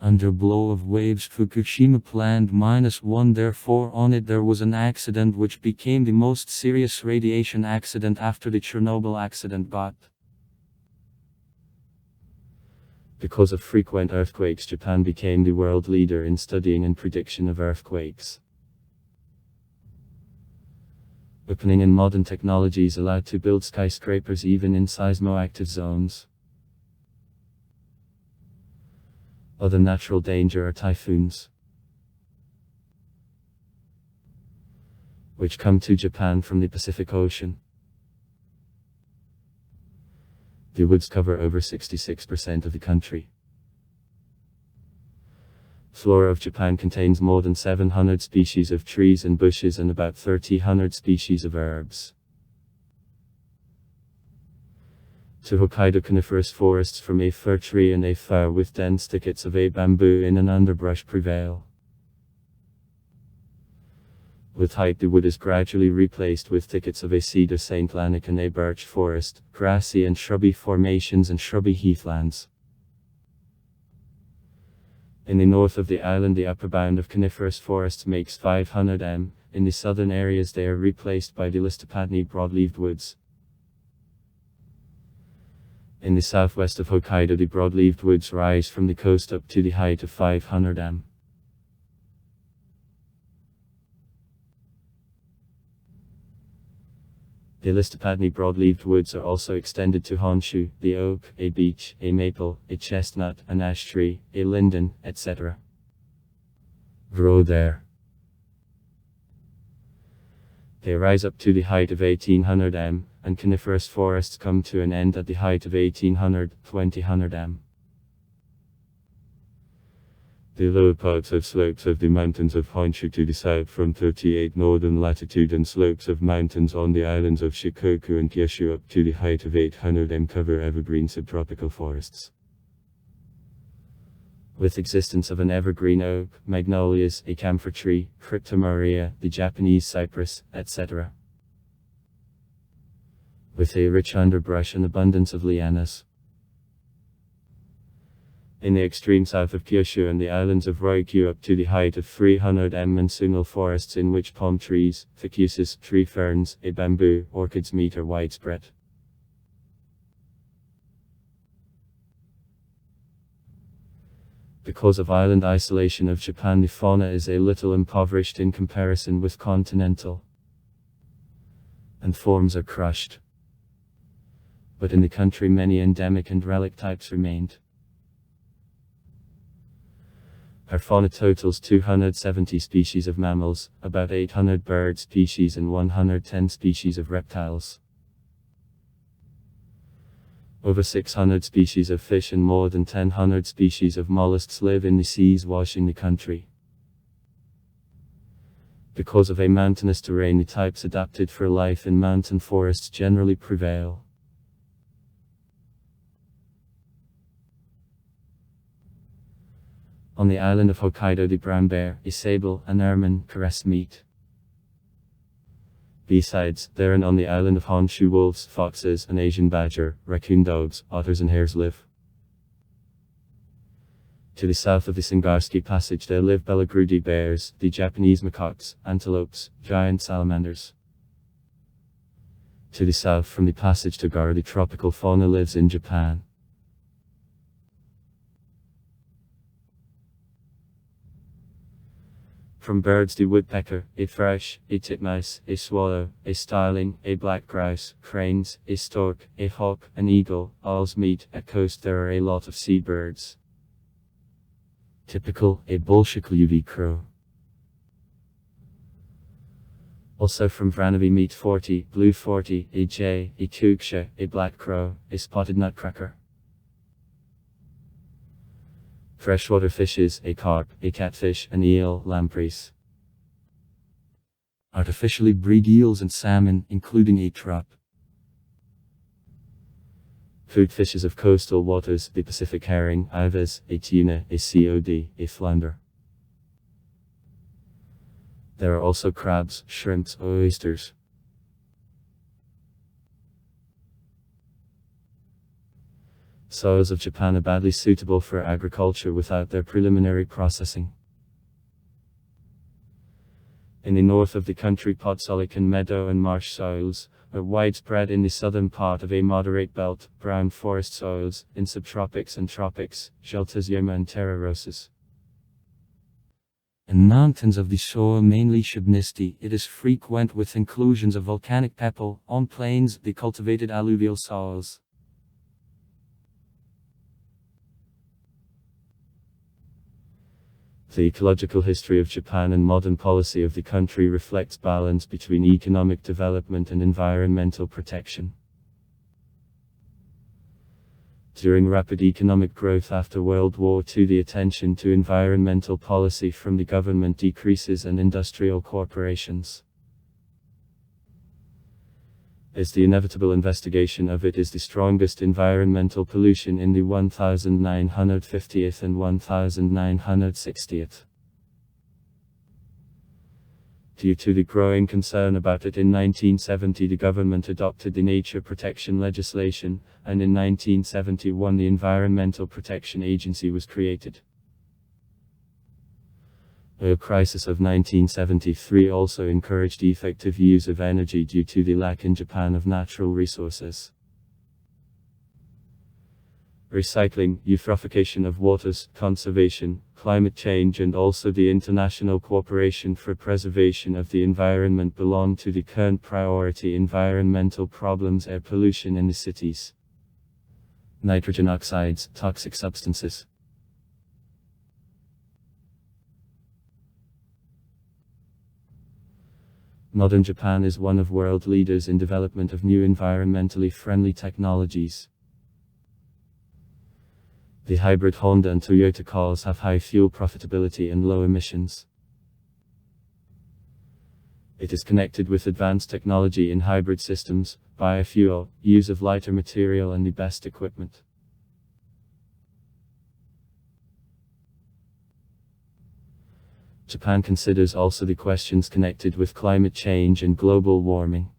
Under blow of waves, Fukushima planned -1. Therefore on it there was an accident which became the most serious radiation accident after the Chernobyl accident got. Because of frequent earthquakes, Japan became the world leader in studying and prediction of earthquakes. Opening in modern technologies allowed to build skyscrapers even in seismoactive zones. Other natural danger are typhoons, which come to Japan from the Pacific Ocean. The woods cover over 66% of the country. Flora of Japan contains more than 700 species of trees and bushes and about 300 species of herbs. To Hokkaido, coniferous forests from a fir tree and a fir with dense thickets of a bamboo in an underbrush prevail. With height, the wood is gradually replaced with thickets of a cedar St. Lannick and a birch forest, grassy and shrubby formations and shrubby heathlands. In the north of the island, the upper bound of coniferous forests makes 500 m. In the southern areas they are replaced by the Listopadni broadleaved woods. In the southwest of Hokkaido, the broadleaved woods rise from the coast up to the height of 500 m. The Listopadni broadleaved woods are also extended to Honshu, the oak, a beech, a maple, a chestnut, an ash tree, a linden, etc. grow there. They rise up to the height of 1800 m, and coniferous forests come to an end at the height of 1800-2000 m. The lower parts of slopes of the mountains of Honshu to the south from 38 northern latitude and slopes of mountains on the islands of Shikoku and Kyushu up to the height of 800 m cover evergreen subtropical forests. With existence of an evergreen oak, magnolias, a camphor tree, cryptomeria, the Japanese cypress, etc. With a rich underbrush and abundance of lianas. In the extreme south of Kyushu and the islands of Ryukyu up to the height of 300 m monsoonal forests in which palm trees, ficuses, tree ferns, a bamboo, orchids meet are widespread. Because of island isolation of Japan, the fauna is a little impoverished in comparison with continental, and forms are crushed. But in the country many endemic and relic types remained. Our fauna totals 270 species of mammals, about 800 bird species and 110 species of reptiles. Over 600 species of fish and more than 1,000 species of mollusks live in the seas washing the country. Because of a mountainous terrain, the types adapted for life in mountain forests generally prevail. On the island of Hokkaido, the brown bear, a sable, an ermine, caress meat. Besides, there and on the island of Honshu, wolves, foxes, an Asian badger, raccoon dogs, otters and hares live. To the south of the Singarsky Passage there live Belagrudi bears, the Japanese macaques, antelopes, giant salamanders. To the south from the passage to Gara the tropical fauna lives in Japan. From birds the woodpecker, a thrush, a titmouse, a swallow, a starling, a black grouse, cranes, a stork, a hawk, an eagle, owls meet. At coast there are a lot of seabirds. Typical, a bolshevik crow. Also from Vranovi meat 40, blue 40, a jay, a kuksha, a black crow, a spotted nutcracker. Freshwater fishes, a carp, a catfish, an eel, lampreys. Artificially breed eels and salmon, including a trout. Food fishes of coastal waters, the Pacific herring, ives, a tuna, a cod, a flounder. There are also crabs, shrimps, oysters. Soils of Japan are badly suitable for agriculture without their preliminary processing. In the north of the country, podzolican meadow and marsh soils are widespread. In the southern part of a moderate belt, brown forest soils, in subtropics and tropics, Geltosioma and Terra rosas. In mountains of the soil, mainly Shibnisti, it is frequent with inclusions of volcanic pebble. On plains, the cultivated alluvial soils. The ecological history of Japan and modern policy of the country reflects balance between economic development and environmental protection. During rapid economic growth after World War II, the attention to environmental policy from the government decreases and industrial corporations. As the inevitable investigation of it is the strongest environmental pollution in the 1950th and 1960th. Due to the growing concern about it, in 1970 the government adopted the nature protection legislation, and in 1971 the Environmental Protection Agency was created. The crisis of 1973 also encouraged effective use of energy due to the lack in Japan of natural resources. Recycling, eutrophication of waters, conservation, climate change, and also the international cooperation for preservation of the environment belong to the current priority. Environmental problems: air pollution in the cities, nitrogen oxides, toxic substances. Modern Japan is one of world leaders in development of new environmentally friendly technologies. The hybrid Honda and Toyota cars have high fuel profitability and low emissions. It is connected with advanced technology in hybrid systems, biofuel, use of lighter material, and the best equipment. Japan considers also the questions connected with climate change and global warming.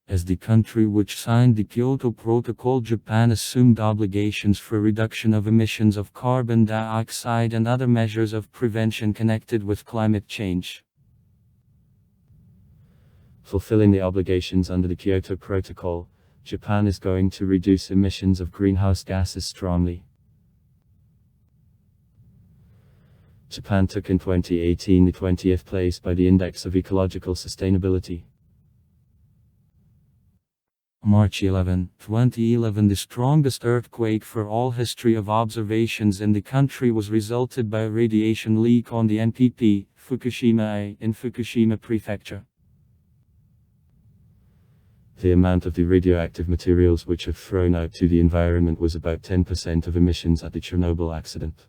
As the country which signed the Kyoto Protocol, Japan assumed obligations for reduction of emissions of carbon dioxide and other measures of prevention connected with climate change. Fulfilling the obligations under the Kyoto Protocol, Japan is going to reduce emissions of greenhouse gases strongly. Japan took in 2018 the 20th place by the Index of Ecological Sustainability. March 11, 2011. The strongest earthquake for all history of observations in the country was resulted by a radiation leak on the NPP, Fukushima in Fukushima Prefecture. The amount of the radioactive materials which are thrown out to the environment was about 10% of emissions at the Chernobyl accident.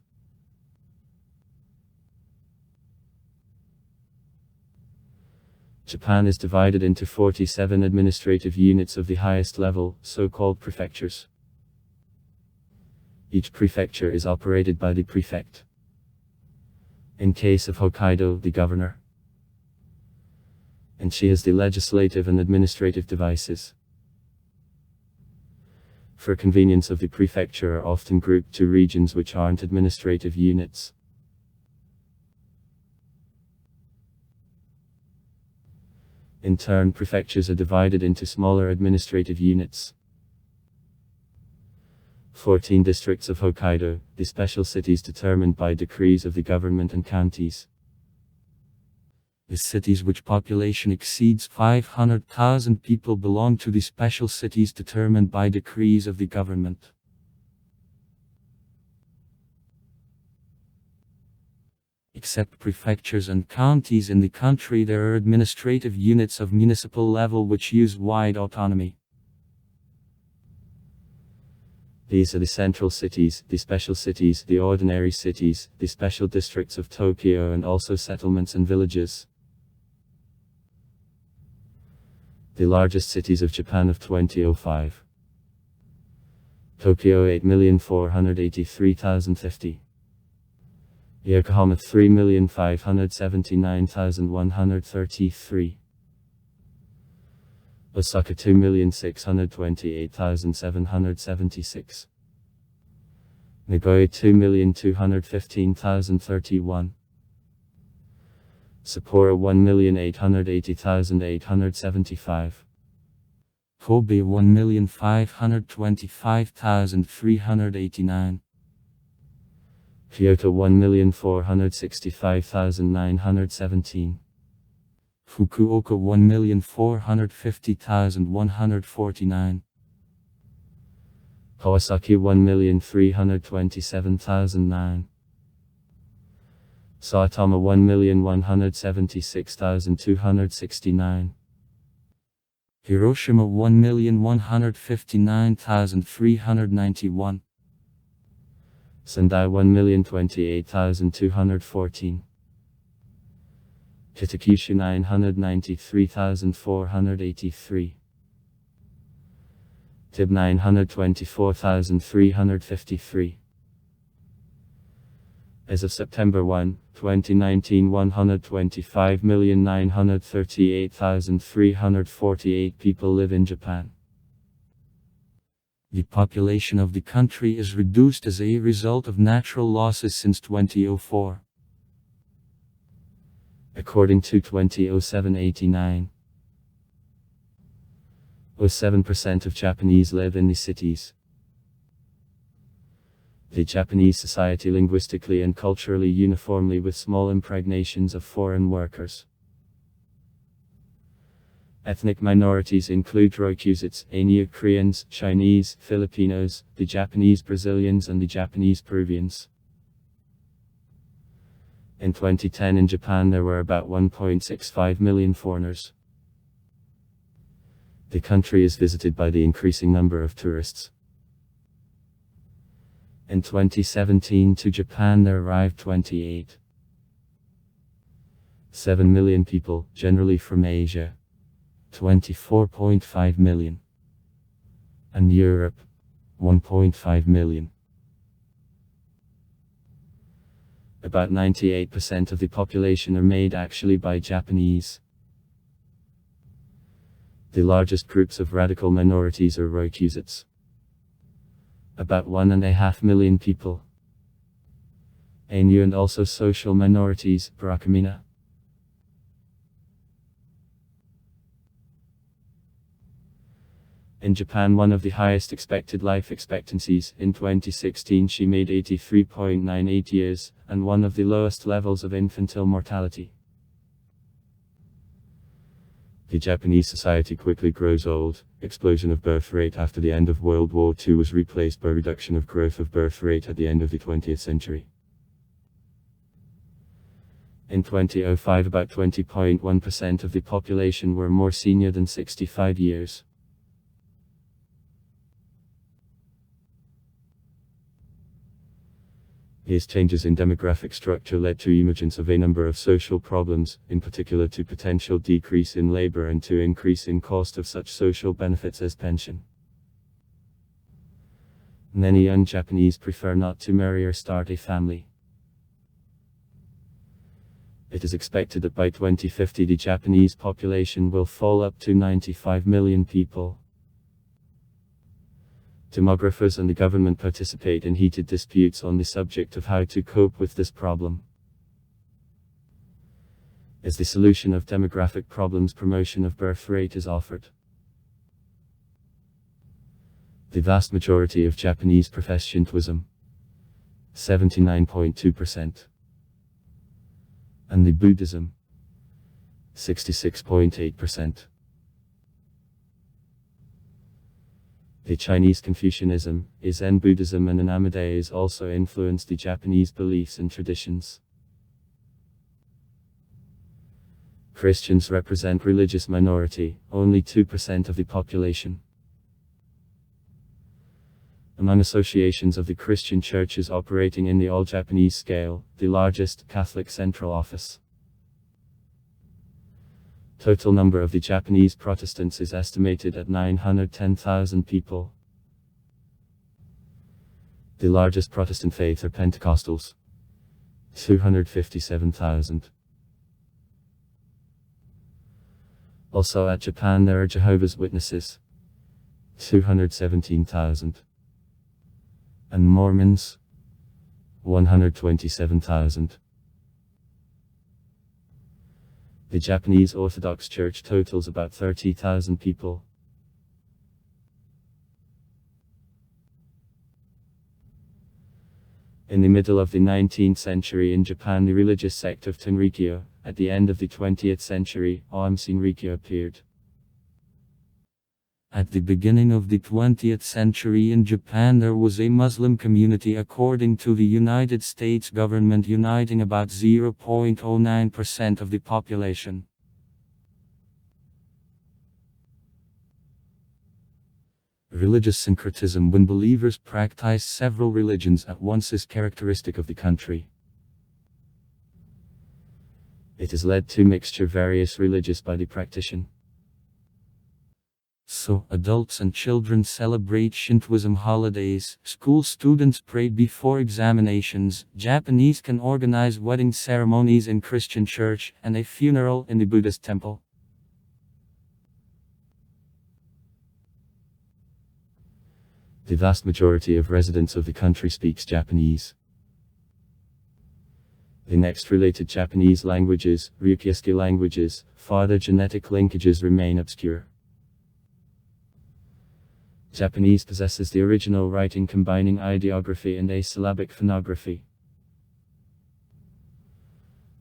Japan is divided into 47 administrative units of the highest level, so-called prefectures. Each prefecture is operated by the prefect. In case of Hokkaido, the governor. And she has the legislative and administrative devices. For convenience of the prefecture are often grouped to regions which aren't administrative units. In turn, prefectures are divided into smaller administrative units. 14 districts of Hokkaido, the special cities determined by decrees of the government, and counties. The cities which population exceeds 500,000 people belong to the special cities determined by decrees of the government. Except prefectures and counties in the country, there are administrative units of municipal level which use wide autonomy. These are the central cities, the special cities, the ordinary cities, the special districts of Tokyo, and also settlements and villages. The largest cities of Japan of 2005. Tokyo 8,483,050. Yokohama 3,579,133. Osaka 2,628,776. Nagoya 2,215,031. Sapporo 1,880,875. Kobe 1,525,389. Kyoto 1,465,917. Fukuoka 1,450,149. Kawasaki 1,327,009. Saitama 1,176,269. Hiroshima 1,159,391. Sendai 1,028,214. Kitakyushu 993,483. Tib 924,353. As of September 1, 2019, 125,938,348 people live in Japan. The population of the country is reduced as a result of natural losses since 2004. According to 2007-89, 07% of Japanese live in the cities. The Japanese society linguistically and culturally uniformly with small impregnations of foreign workers. Ethnic minorities include Rokusits, Ainu Koreans, Chinese, Filipinos, the Japanese Brazilians and the Japanese Peruvians. In 2010 in Japan there were about 1.65 million foreigners. The country is visited by the increasing number of tourists. In 2017 to Japan there arrived 28.7 million people, generally from Asia. 24.5 million. And Europe, 1.5 million. About 98% of the population are made actually by Japanese. The largest groups of radical minorities are Rokusits. About 1.5 million people. Ainu and also social minorities, Brakamina. In Japan, one of the highest expected life expectancies, in 2016 she made 83.98 years, and one of the lowest levels of infantile mortality. The Japanese society quickly grows old. Explosion of birth rate after the end of World War II was replaced by reduction of growth of birth rate at the end of the 20th century. In 2005 about 20.1% of the population were more senior than 65 years. These changes in demographic structure led to emergence of a number of social problems, in particular to potential decrease in labor and to increase in cost of such social benefits as pension. Many young Japanese prefer not to marry or start a family. It is expected that by 2050 the Japanese population will fall up to 95 million people. Demographers and the government participate in heated disputes on the subject of how to cope with this problem. As the solution of demographic problems, promotion of birth rate is offered. The vast majority of Japanese profess Shintoism, 79.2%, and the Buddhism, 66.8%. The Chinese Confucianism, Zen Buddhism and Anamadaes also influenced the Japanese beliefs and traditions. Christians represent religious minority, only 2% of the population. Among associations of the Christian churches operating in the all-Japanese scale, the largest, Catholic Central Office. Total number of the Japanese Protestants is estimated at 910,000 people. The largest Protestant faith are Pentecostals. 257,000. Also at Japan there are Jehovah's Witnesses. 217,000. And Mormons. 127,000. The Japanese Orthodox Church totals about 30,000 people. In the middle of the 19th century in Japan, the religious sect of Tenrikyo. At the end of the 20th century, Aum Shinrikyo appeared. At the beginning of the 20th century in Japan there was a Muslim community according to the United States government uniting about 0.09% of the population. Religious syncretism, when believers practice several religions at once, is characteristic of the country. It has led to mixture various religious by the practitioner. So, adults and children celebrate Shintoism holidays, school students pray before examinations, Japanese can organize wedding ceremonies in Christian church, and a funeral in the Buddhist temple. The vast majority of residents of the country speaks Japanese. The next related Japanese languages, Ryukyu languages, farther genetic linkages remain obscure. Japanese possesses the original writing combining ideography and asyllabic phonography.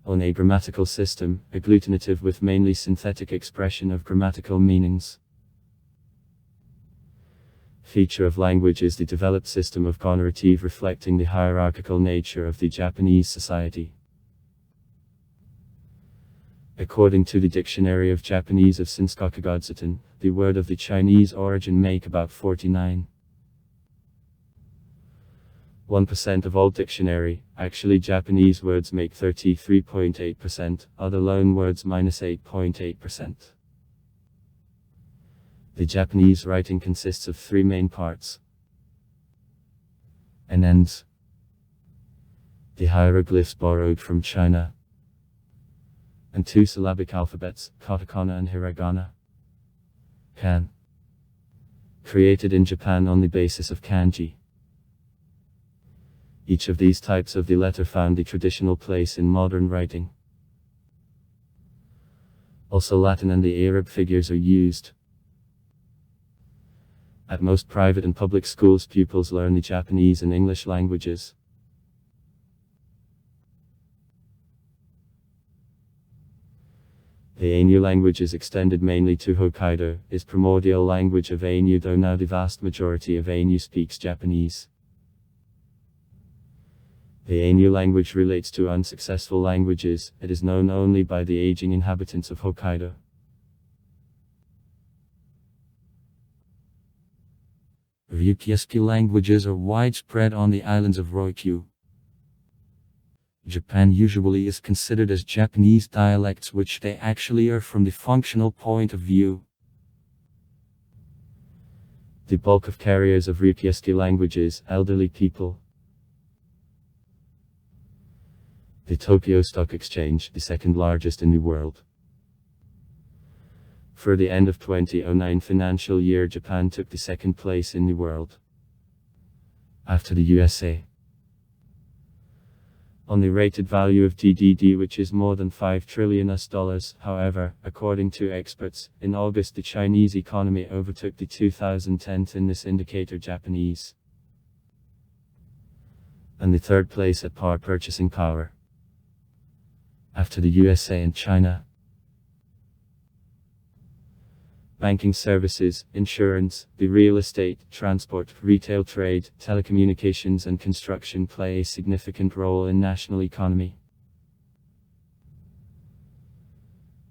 On a grammatical system, agglutinative with mainly synthetic expression of grammatical meanings. Feature of language is the developed system of conorative reflecting the hierarchical nature of the Japanese society. According to the Dictionary of Japanese of Shinsaku Godzuten, the word of the Chinese origin make about 49.1% of all dictionary. Actually Japanese words make 33.8%, other loan words -8.8%. The Japanese writing consists of three main parts. And ends. The hieroglyphs borrowed from China. And two syllabic alphabets, katakana and hiragana. Kan. Created in Japan on the basis of kanji. Each of these types of the letter found the traditional place in modern writing. Also Latin and the Arab figures are used. At most private and public schools pupils learn the Japanese and English languages. The Ainu language is extended mainly to Hokkaido, is primordial language of Ainu, though now the vast majority of Ainu speaks Japanese. The Ainu language relates to unsuccessful languages, it is known only by the aging inhabitants of Hokkaido. Ryukyu languages are widespread on the islands of Ryukyu. Japan usually is considered as Japanese dialects, which they actually are from the functional point of view. The bulk of carriers of Ryukyu languages, elderly people. The Tokyo Stock Exchange, the second largest in the world. For the end of 2009 financial year, Japan took the second place in the world, after the USA. On the rated value of GDP, which is more than $5 trillion. However, according to experts, in August the Chinese economy overtook the 2010 in this indicator Japanese, and the third place at par purchasing power, after the USA and China. Banking services, insurance, the real estate, transport, retail trade, telecommunications and construction play a significant role in national economy.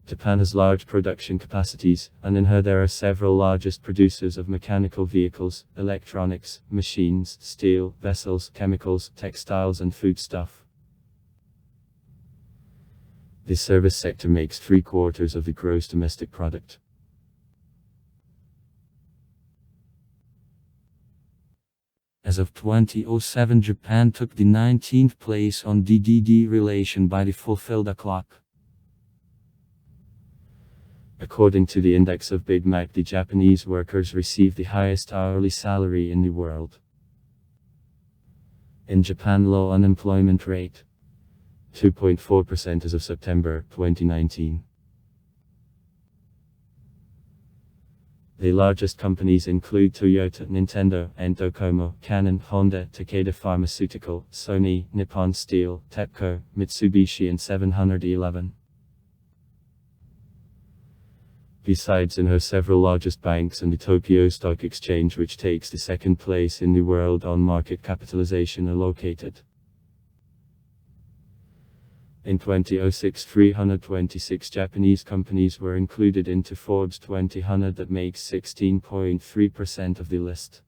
Japan has large production capacities, and in her there are several largest producers of mechanical vehicles, electronics, machines, steel, vessels, chemicals, textiles and foodstuff. The service sector makes 3/4 of the gross domestic product. As of 2007, Japan took the 19th place on DDD relation by the fulfilled clock. According to the index of Big Mac, the Japanese workers receive the highest hourly salary in the world. In Japan, low unemployment rate 2.4% as of September 2019. The largest companies include Toyota, Nintendo, Docomo, Canon, Honda, Takeda Pharmaceutical, Sony, Nippon Steel, TEPCO, Mitsubishi and 7-Eleven. Besides, in her several largest banks and the Tokyo Stock Exchange, which takes the second place in the world on market capitalization, are located. In 2006, 326 Japanese companies were included into Forbes 2000, that makes 16.3% of the list.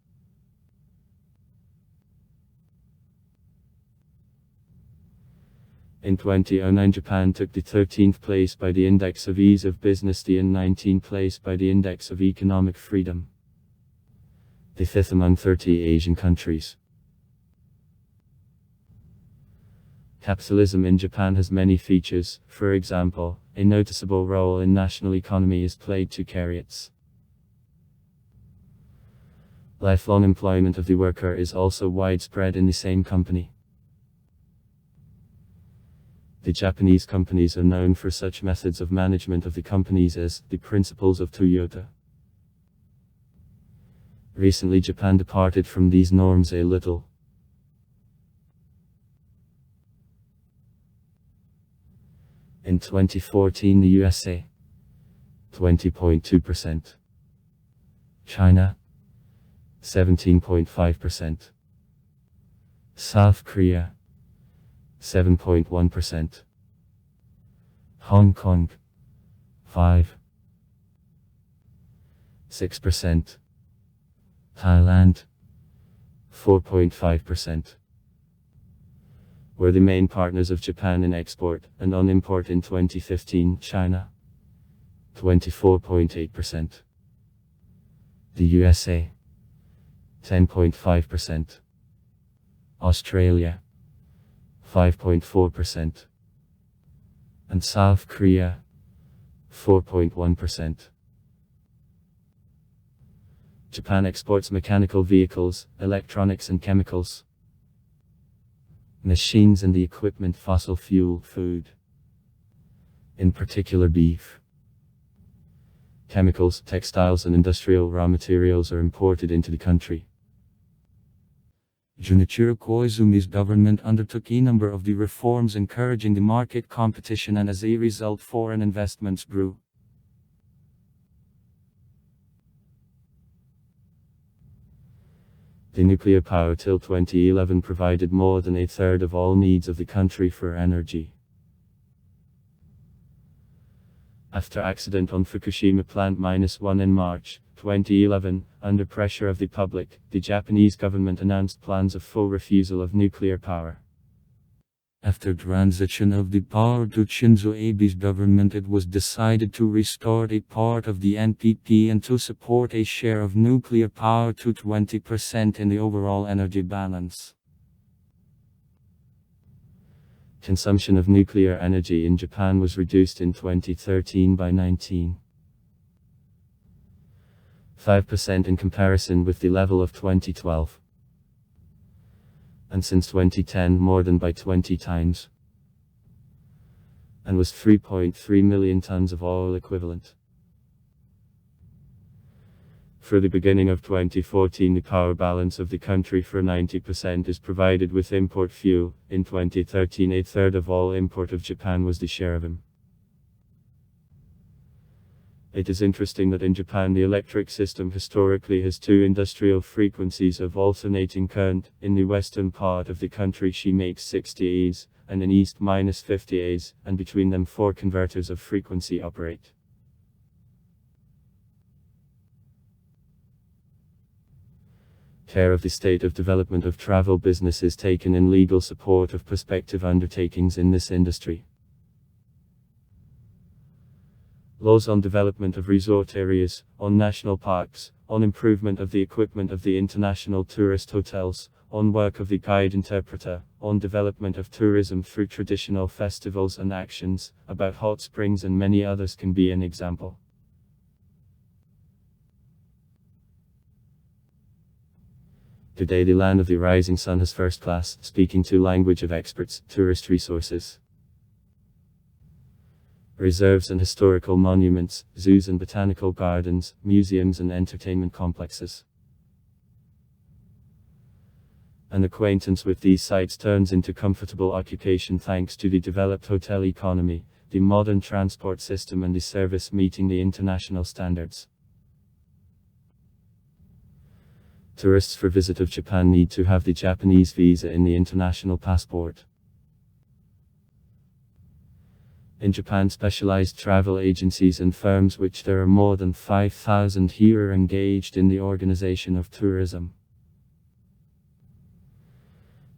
In 2009, Japan took the 13th place by the Index of Ease of Business, the 19th place by the Index of Economic Freedom, the 5th among 30 Asian countries. Capitalism in Japan has many features. For example, a noticeable role in national economy is played to carry its lifelong employment of the worker is also widespread in the same company. The Japanese companies are known for such methods of management of the companies as the principles of Toyota. Recently, Japan departed from these norms a little. In 2014, the USA 20.2%, China 17.5%, South Korea 7.1%, Hong Kong 5.6%, Thailand 4.5%. Were the main partners of Japan in export and on import in 2015. China 24.8%, the USA 10.5%, Australia 5.4%, and South Korea 4.1%. Japan exports mechanical vehicles, electronics and chemicals, machines and the equipment, fossil fuel, food, in particular beef. Chemicals, textiles and industrial raw materials are imported into the country. Junichiro Koizumi's government undertook a number of the reforms encouraging the market competition, and as a result foreign investments grew. The nuclear power till 2011 provided more than a third of all needs of the country for energy. After accident on Fukushima Plant -1 in March 2011, under pressure of the public, the Japanese government announced plans of full refusal of nuclear power. After transition of the power to Shinzo Abe's government, it was decided to restore a part of the NPP and to support a share of nuclear power to 20% in the overall energy balance. Consumption of nuclear energy in Japan was reduced in 2013 by 19.5% in comparison with the level of 2012. And since 2010 more than by 20 times, and was 3.3 million tons of oil equivalent. For the beginning of 2014, the power balance of the country for 90% is provided with import fuel. In 2013, a third of all import of Japan was the share of them. It is interesting that in Japan the electric system historically has two industrial frequencies of alternating current. In the western part of the country she makes 60 E's, and in east -50 As, and between them 4 converters of frequency operate. Care of the state of development of travel business is taken in legal support of prospective undertakings in this industry. Laws on development of resort areas, on national parks, on improvement of the equipment of the international tourist hotels, on work of the guide interpreter, on development of tourism through traditional festivals and actions, about hot springs and many others can be an example. Today the land of the rising sun has first class, speaking to language of experts, tourist resources, reserves and historical monuments, zoos and botanical gardens, museums and entertainment complexes. An acquaintance with these sites turns into comfortable occupation thanks to the developed hotel economy, the modern transport system and the service meeting the international standards. Tourists for visit of Japan need to have the Japanese visa in the international passport. In Japan, specialized travel agencies and firms, which there are more than 5,000 here, are engaged in the organization of tourism.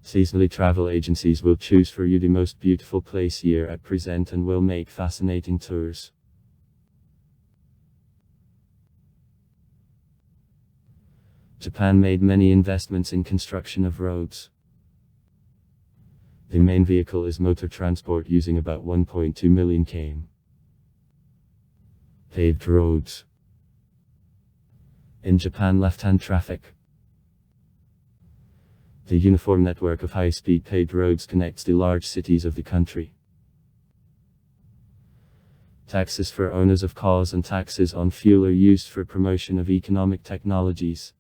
Seasonally, travel agencies will choose for you the most beautiful place here at present and will make fascinating tours. Japan made many investments in construction of roads. The main vehicle is motor transport using about 1.2 million km. Paved roads. In Japan, left-hand traffic. The uniform network of high-speed paved roads connects the large cities of the country. Taxes for owners of cars and taxes on fuel are used for promotion of economic technologies.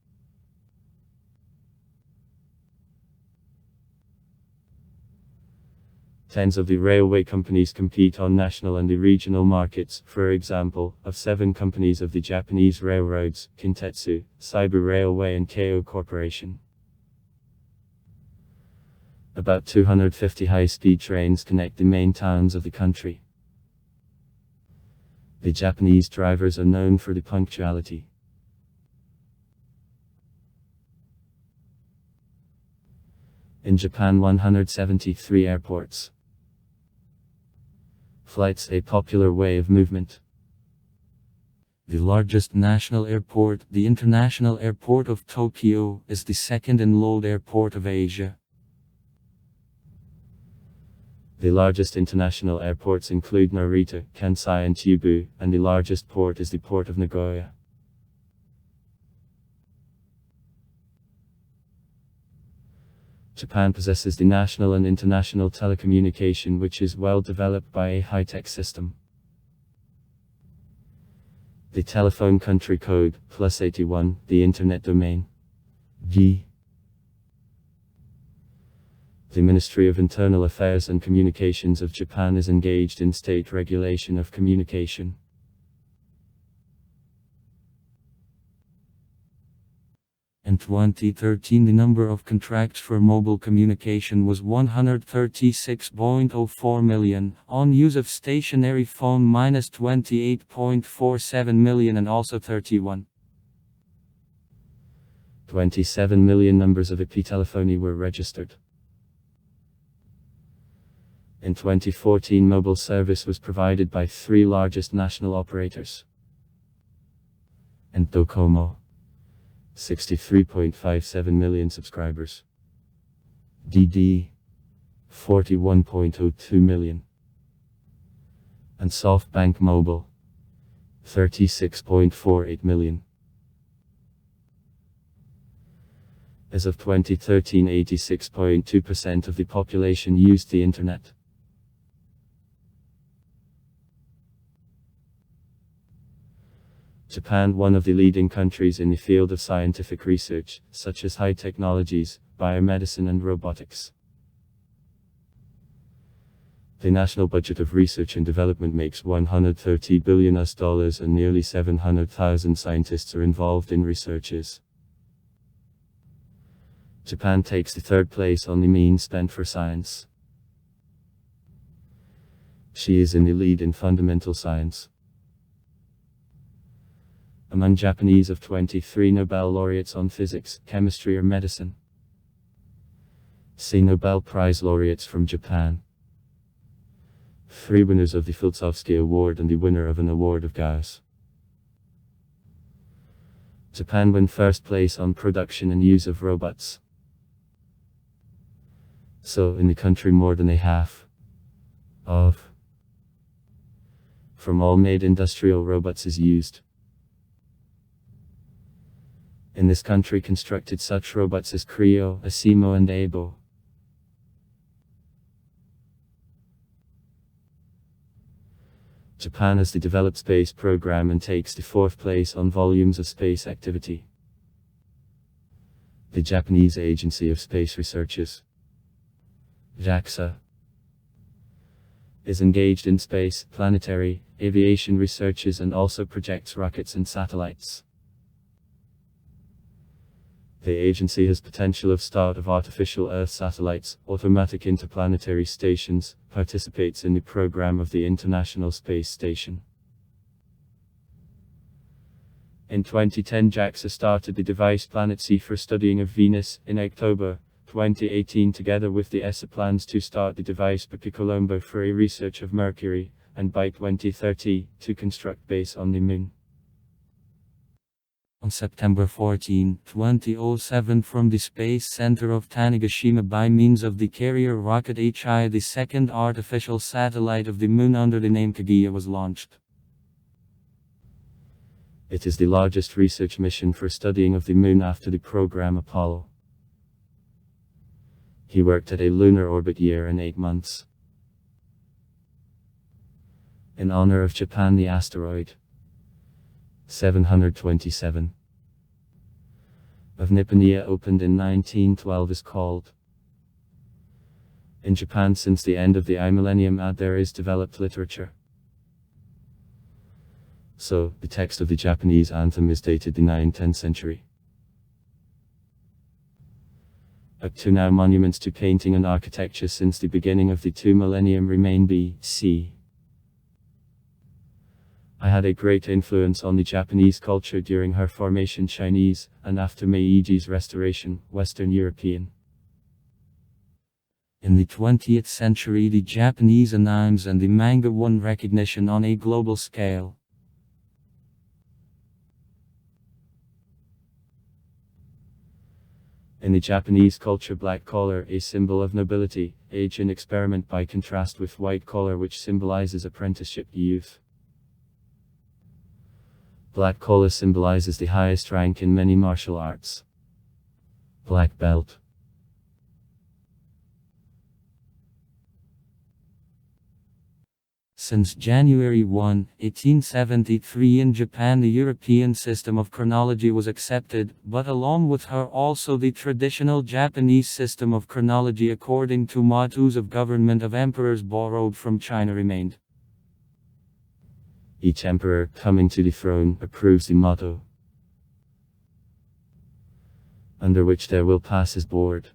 Tens of the railway companies compete on national and the regional markets. For example, of 7 companies of the Japanese railroads, Kintetsu, Seibu Railway and Keio Corporation. About 250 high-speed trains connect the main towns of the country. The Japanese drivers are known for the punctuality. In Japan, 173 airports. Flights a popular way of movement. The largest national airport, the International Airport of Tokyo, is the second in load airport of Asia. The largest international airports include Narita, Kansai and Chubu, and the largest port is the port of Nagoya. Japan possesses the national and international telecommunication, which is well developed by a high-tech system. The telephone country code, +81, the internet domain, G. The Ministry of Internal Affairs and Communications of Japan is engaged in state regulation of communication. In 2013, the number of contracts for mobile communication was 136.04 million, on use of stationary phone -28.47 million, and also 27 million numbers of IP telephony were registered. In 2014, mobile service was provided by 3 largest national operators. And Docomo, 63.57 million subscribers. DD, 41.02 million. And SoftBank Mobile, 36.48 million. As of 2013, 86.2% of the population used the internet. Japan, one of the leading countries in the field of scientific research, such as high technologies, biomedicine and robotics. The national budget of research and development makes $130 billion and nearly 700,000 scientists are involved in researches. Japan takes the 3rd place on the mean spent for science. She is in the lead in fundamental science. Among Japanese of 23 Nobel laureates on physics, chemistry or medicine. See Nobel Prize laureates from Japan. 3 winners of the Filzowski Award and the winner of an award of Gauss. Japan won first place on production and use of robots. So in the country more than a half of from all made industrial robots is used. In this country constructed such robots as Creo, Asimo and Aibo. Japan has the developed space program and takes the 4th place on volumes of space activity. The Japanese Agency of Space Researches, JAXA, is engaged in space, planetary, aviation researches and also projects rockets and satellites. The agency has potential of start of artificial Earth satellites, automatic interplanetary stations, participates in the program of the International Space Station. In 2010 JAXA started the device PlanetC for studying of Venus. In October 2018 together with the ESA plans to start the device Pipicolombo for a research of Mercury, and by 2030, to construct base on the Moon. On September 14, 2007 from the Space Center of Tanegashima by means of the carrier rocket HI, the second artificial satellite of the Moon under the name Kaguya was launched. It is the largest research mission for studying of the Moon after the program Apollo. He worked at a lunar orbit year and 8 months. In honor of Japan, the asteroid 727 of Nipponia opened in 1912 is called. In Japan since the end of the I millennium there is developed literature. So, the text of the Japanese anthem is dated the 9th-10th century. Up to now monuments to painting and architecture since the beginning of the 2 millennium remain B.C. I had a great influence on the Japanese culture during her formation Chinese, and after Meiji's restoration, Western European. In the 20th century the Japanese animes and the manga won recognition on a global scale. In the Japanese culture black collar a symbol of nobility, age and experiment by contrast with white collar which symbolizes apprenticeship youth. Black collar symbolizes the highest rank in many martial arts. Black belt. Since January 1, 1873 in Japan the European system of chronology was accepted, but along with her also the traditional Japanese system of chronology according to mottos of government of emperors borrowed from China remained. Each emperor, coming to the throne, approves the motto, under which there will pass his board.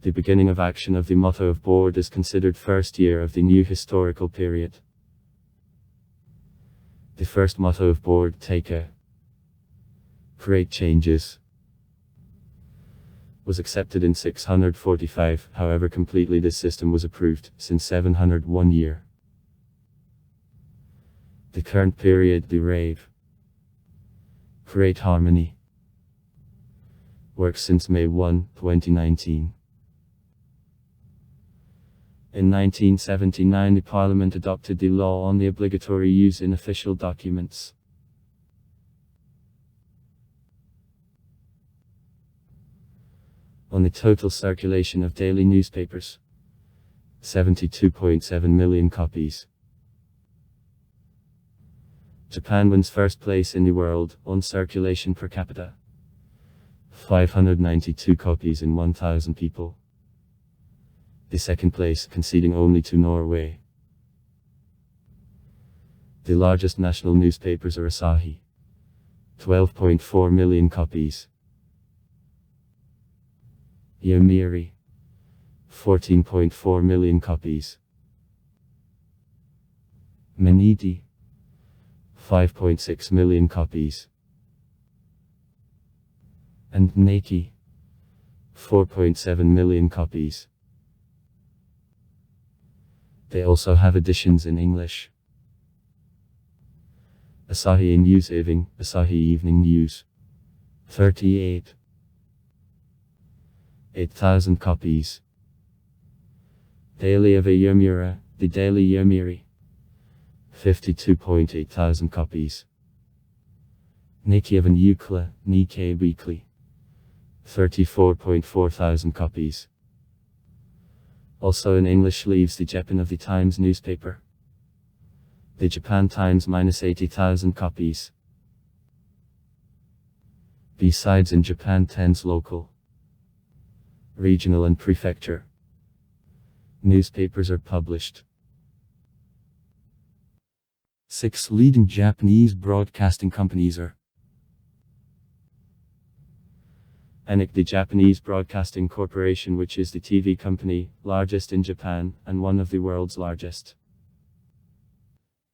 The beginning of action of the motto of board is considered first year of the new historical period. The first motto of board, Teika, great changes, was accepted in 645, however completely this system was approved, since 701 year. The current period, the rave, great harmony, works since May 1, 2019. In 1979 the Parliament adopted the law on the obligatory use in official documents. On the total circulation of daily newspapers, 72.7 million copies. Japan wins first place in the world on circulation per capita. 592 copies in 1,000 people. The second place, conceding only to Norway. The largest national newspapers are Asahi, 12.4 million copies. Yomiuri, 14.4 million copies. Maniti, 5.6 million copies. And Nike, 4.7 million copies. They also have editions in English. Asahi News Evening, Asahi Evening News, 38. 8,000 copies. Daily of Yomiuri, the Daily Yomiuri, 52.8 thousand copies. Nikkei of Euclid, Nikkei Weekly, 34.4 thousand copies. Also in English leaves the Japan of the Times newspaper. The Japan Times -80,000 copies. Besides in Japan 10's local, regional and prefecture newspapers are published. 6 leading Japanese broadcasting companies are ENIC, the Japanese Broadcasting Corporation, which is the TV company, largest in Japan, and one of the world's largest.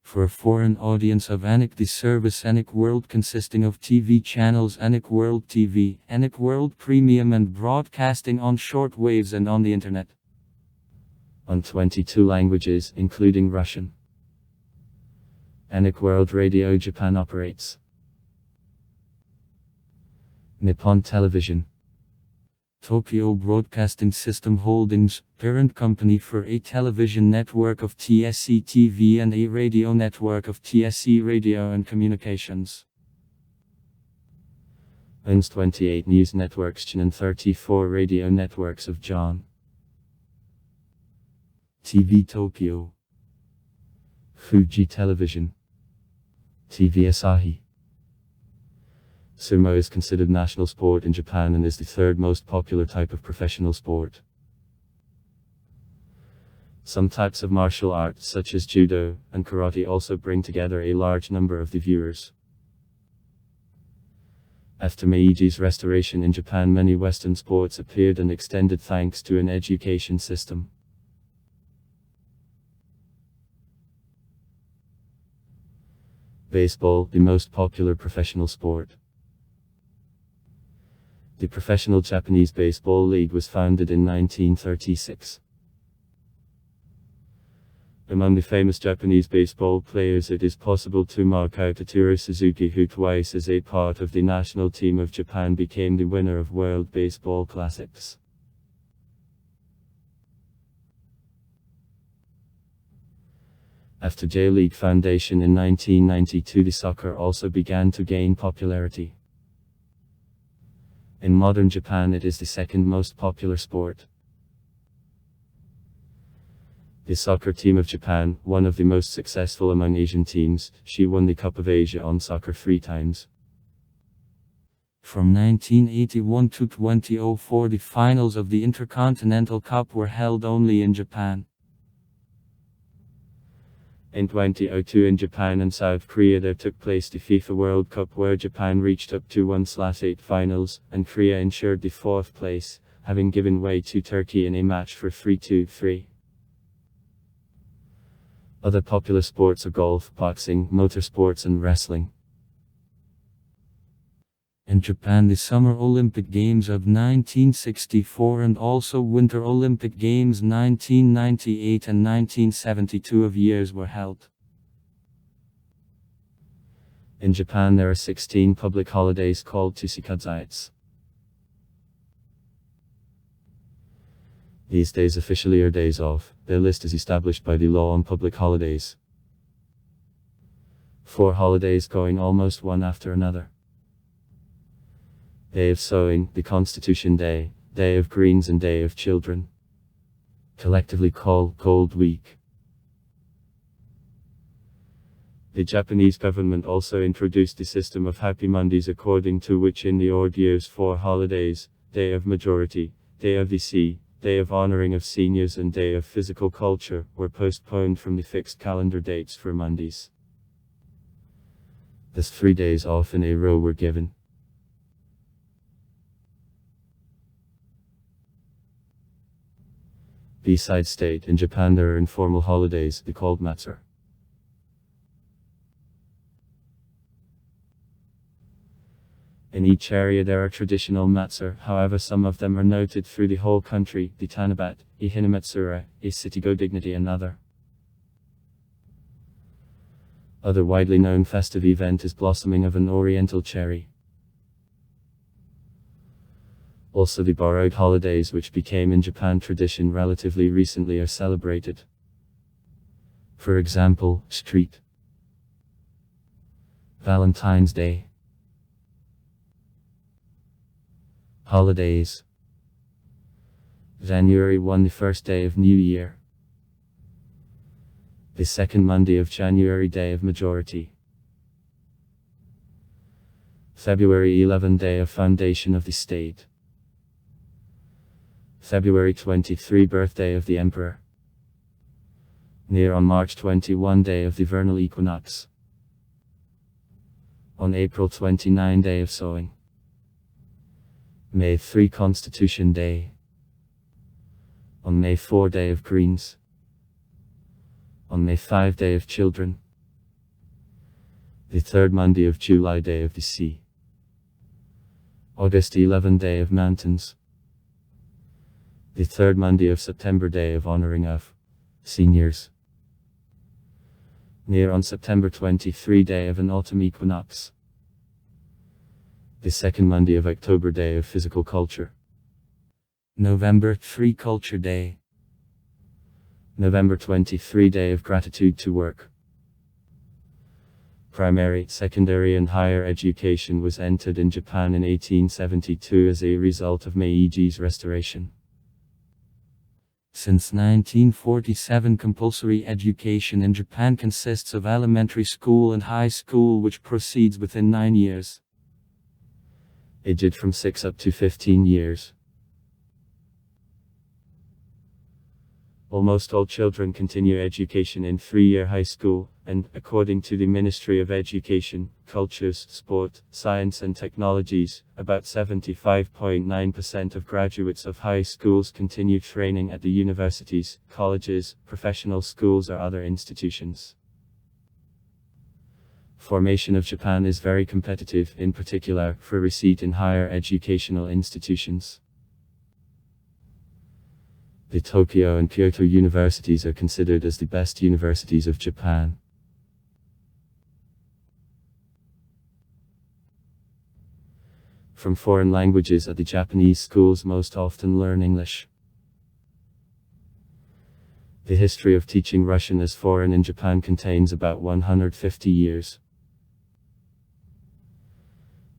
For a foreign audience of ENIC, the service ENIC World, consisting of TV channels ENIC World TV, ENIC World Premium, and broadcasting on short waves and on the internet. On 22 languages, including Russian. ENIC World Radio Japan operates. Nippon Television, Tokyo Broadcasting System Holdings, parent company for a television network of TSC TV and a radio network of TSC Radio and Communications. owns 28 news networks and 34 radio networks of John. TV Tokyo, Fuji Television, TV Asahi. Sumo is considered national sport in Japan and is the third most popular type of professional sport. Some types of martial arts such as judo and karate also bring together a large number of the viewers. After Meiji's restoration in Japan, many Western sports appeared and extended thanks to an education system. Baseball, the most popular professional sport. The Professional Japanese Baseball League was founded in 1936. Among the famous Japanese baseball players, it is possible to mark out Ichiro Suzuki, who twice as a part of the national team of Japan became the winner of World Baseball Classics. After J-League foundation in 1992, the soccer also began to gain popularity. In modern Japan, it is the second most popular sport. The soccer team of Japan, one of the most successful among Asian teams, she won the Cup of Asia on soccer 3 times. From 1981 to 2004, the finals of the Intercontinental Cup were held only in Japan. In 2002 in Japan and South Korea there took place the FIFA World Cup, where Japan reached up to 1/8 finals, and Korea ensured the 4th place, having given way to Turkey in a match for 3-3. Other popular sports are golf, boxing, motorsports and wrestling. In Japan, the Summer Olympic Games of 1964 and also Winter Olympic Games 1998 and 1972 of years were held. In Japan there are 16 public holidays called Tsushikazaites. These days officially are days off. Their list is established by the law on public holidays. 4 holidays going almost one after another. Day of Sowing, the Constitution Day, Day of Greens and Day of Children. Collectively called Gold Week. The Japanese government also introduced the system of Happy Mondays, according to which in the ordinary 4 holidays, Day of Majority, Day of the Sea, Day of Honoring of Seniors and Day of Physical Culture, were postponed from the fixed calendar dates for Mondays. Thus 3 days off in a row were given. B-side state. In Japan there are informal holidays, called matsuri. In each area there are traditional matsuri, however some of them are noted through the whole country, the Tanabat, Hinamatsuri, Citigo Dignity and other. Other widely known festive event is blossoming of an oriental cherry. Also the borrowed holidays which became in Japan tradition relatively recently are celebrated. For example, Street Valentine's Day. Holidays. January 1, the first day of New Year. The second Monday of January, day of majority. February 11, day of foundation of the state. February 23, birthday of the emperor. Near on March 21, day of the vernal equinox. On April 29, day of sowing. May 3, Constitution Day. On May 4, day of greens. On May 5, day of children. The third Monday of July, day of the sea. August 11, day of mountains. The third Monday of September, day of honoring of seniors. Near on September 23, day of an autumn equinox. The second Monday of October, day of physical culture. November 3, Culture Day. November 23, day of gratitude to work. Primary, secondary and higher education was entered in Japan in 1872 as a result of Meiji's restoration. Since 1947, compulsory education in Japan consists of elementary school and high school, which proceeds within 9 years. Aged from 6 up to 15 years. Almost all children continue education in 3-year high school, and, according to the Ministry of Education, Cultures, Sport, Science and Technologies, about 75.9% of graduates of high schools continue training at the universities, colleges, professional schools or other institutions. Formation of Japan is very competitive, in particular, for receipt in higher educational institutions. The Tokyo and Kyoto universities are considered as the best universities of Japan. From foreign languages at the Japanese schools most often learn English. The history of teaching Russian as foreign in Japan contains about 150 years.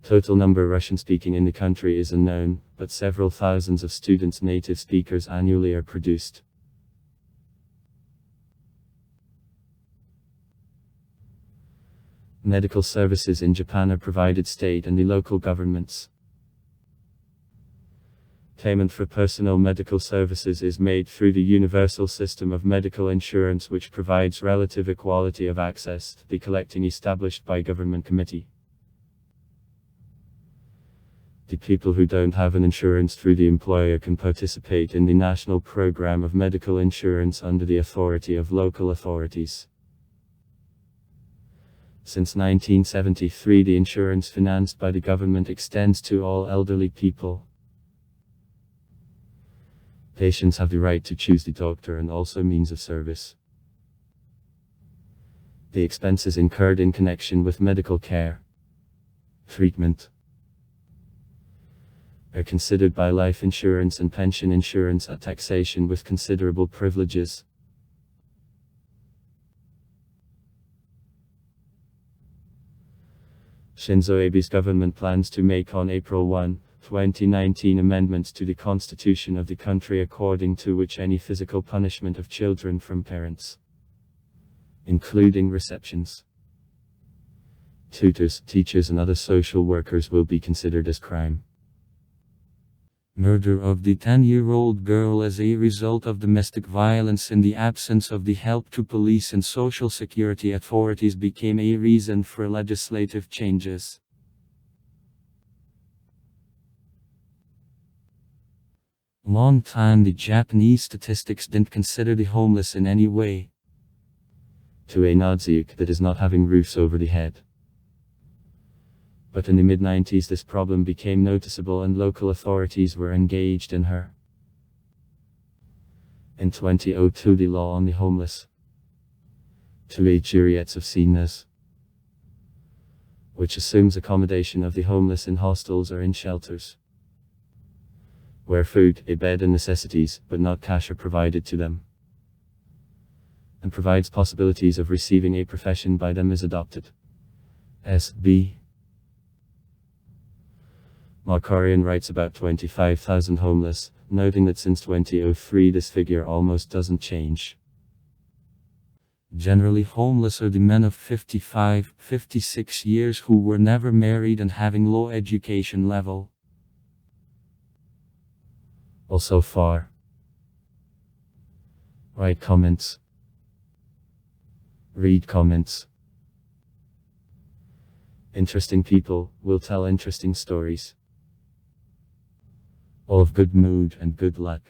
Total number Russian speaking in the country is unknown, but several thousands of students native speakers annually are produced. Medical services in Japan are provided state and the local governments. Payment for personal medical services is made through the universal system of medical insurance, which provides relative equality of access to the collecting established by government committee. The people who don't have an insurance through the employer can participate in the national program of medical insurance under the authority of local authorities. Since 1973, the insurance financed by the government extends to all elderly people. Patients have the right to choose the doctor and also means of service. The expenses incurred in connection with medical care, treatment, are considered by life insurance and pension insurance at taxation with considerable privileges. Shinzo Abe's government plans to make on April 1, 2019 amendments to the constitution of the country according to which any physical punishment of children from parents, including receptions, tutors, teachers and other social workers, will be considered as crime. Murder of the 10-year-old girl as a result of domestic violence in the absence of the help to police and social security authorities became a reason for legislative changes. Long time the Japanese statistics didn't consider the homeless in any way to a Nadziuk that is not having roofs over the head. But in the mid-90s this problem became noticeable and local authorities were engaged in her. In 2002 the law on the homeless to a Juriets of Sines, which assumes accommodation of the homeless in hostels or in shelters, where food, a bed and necessities, but not cash are provided to them, and provides possibilities of receiving a profession by them is adopted. S.B. Markarian writes about 25,000 homeless, noting that since 2003 this figure almost doesn't change. Generally homeless are the men of 55, 56 years who were never married and having low education level. Also far right comments. Read comments. Interesting people will tell interesting stories. All of good mood and good luck.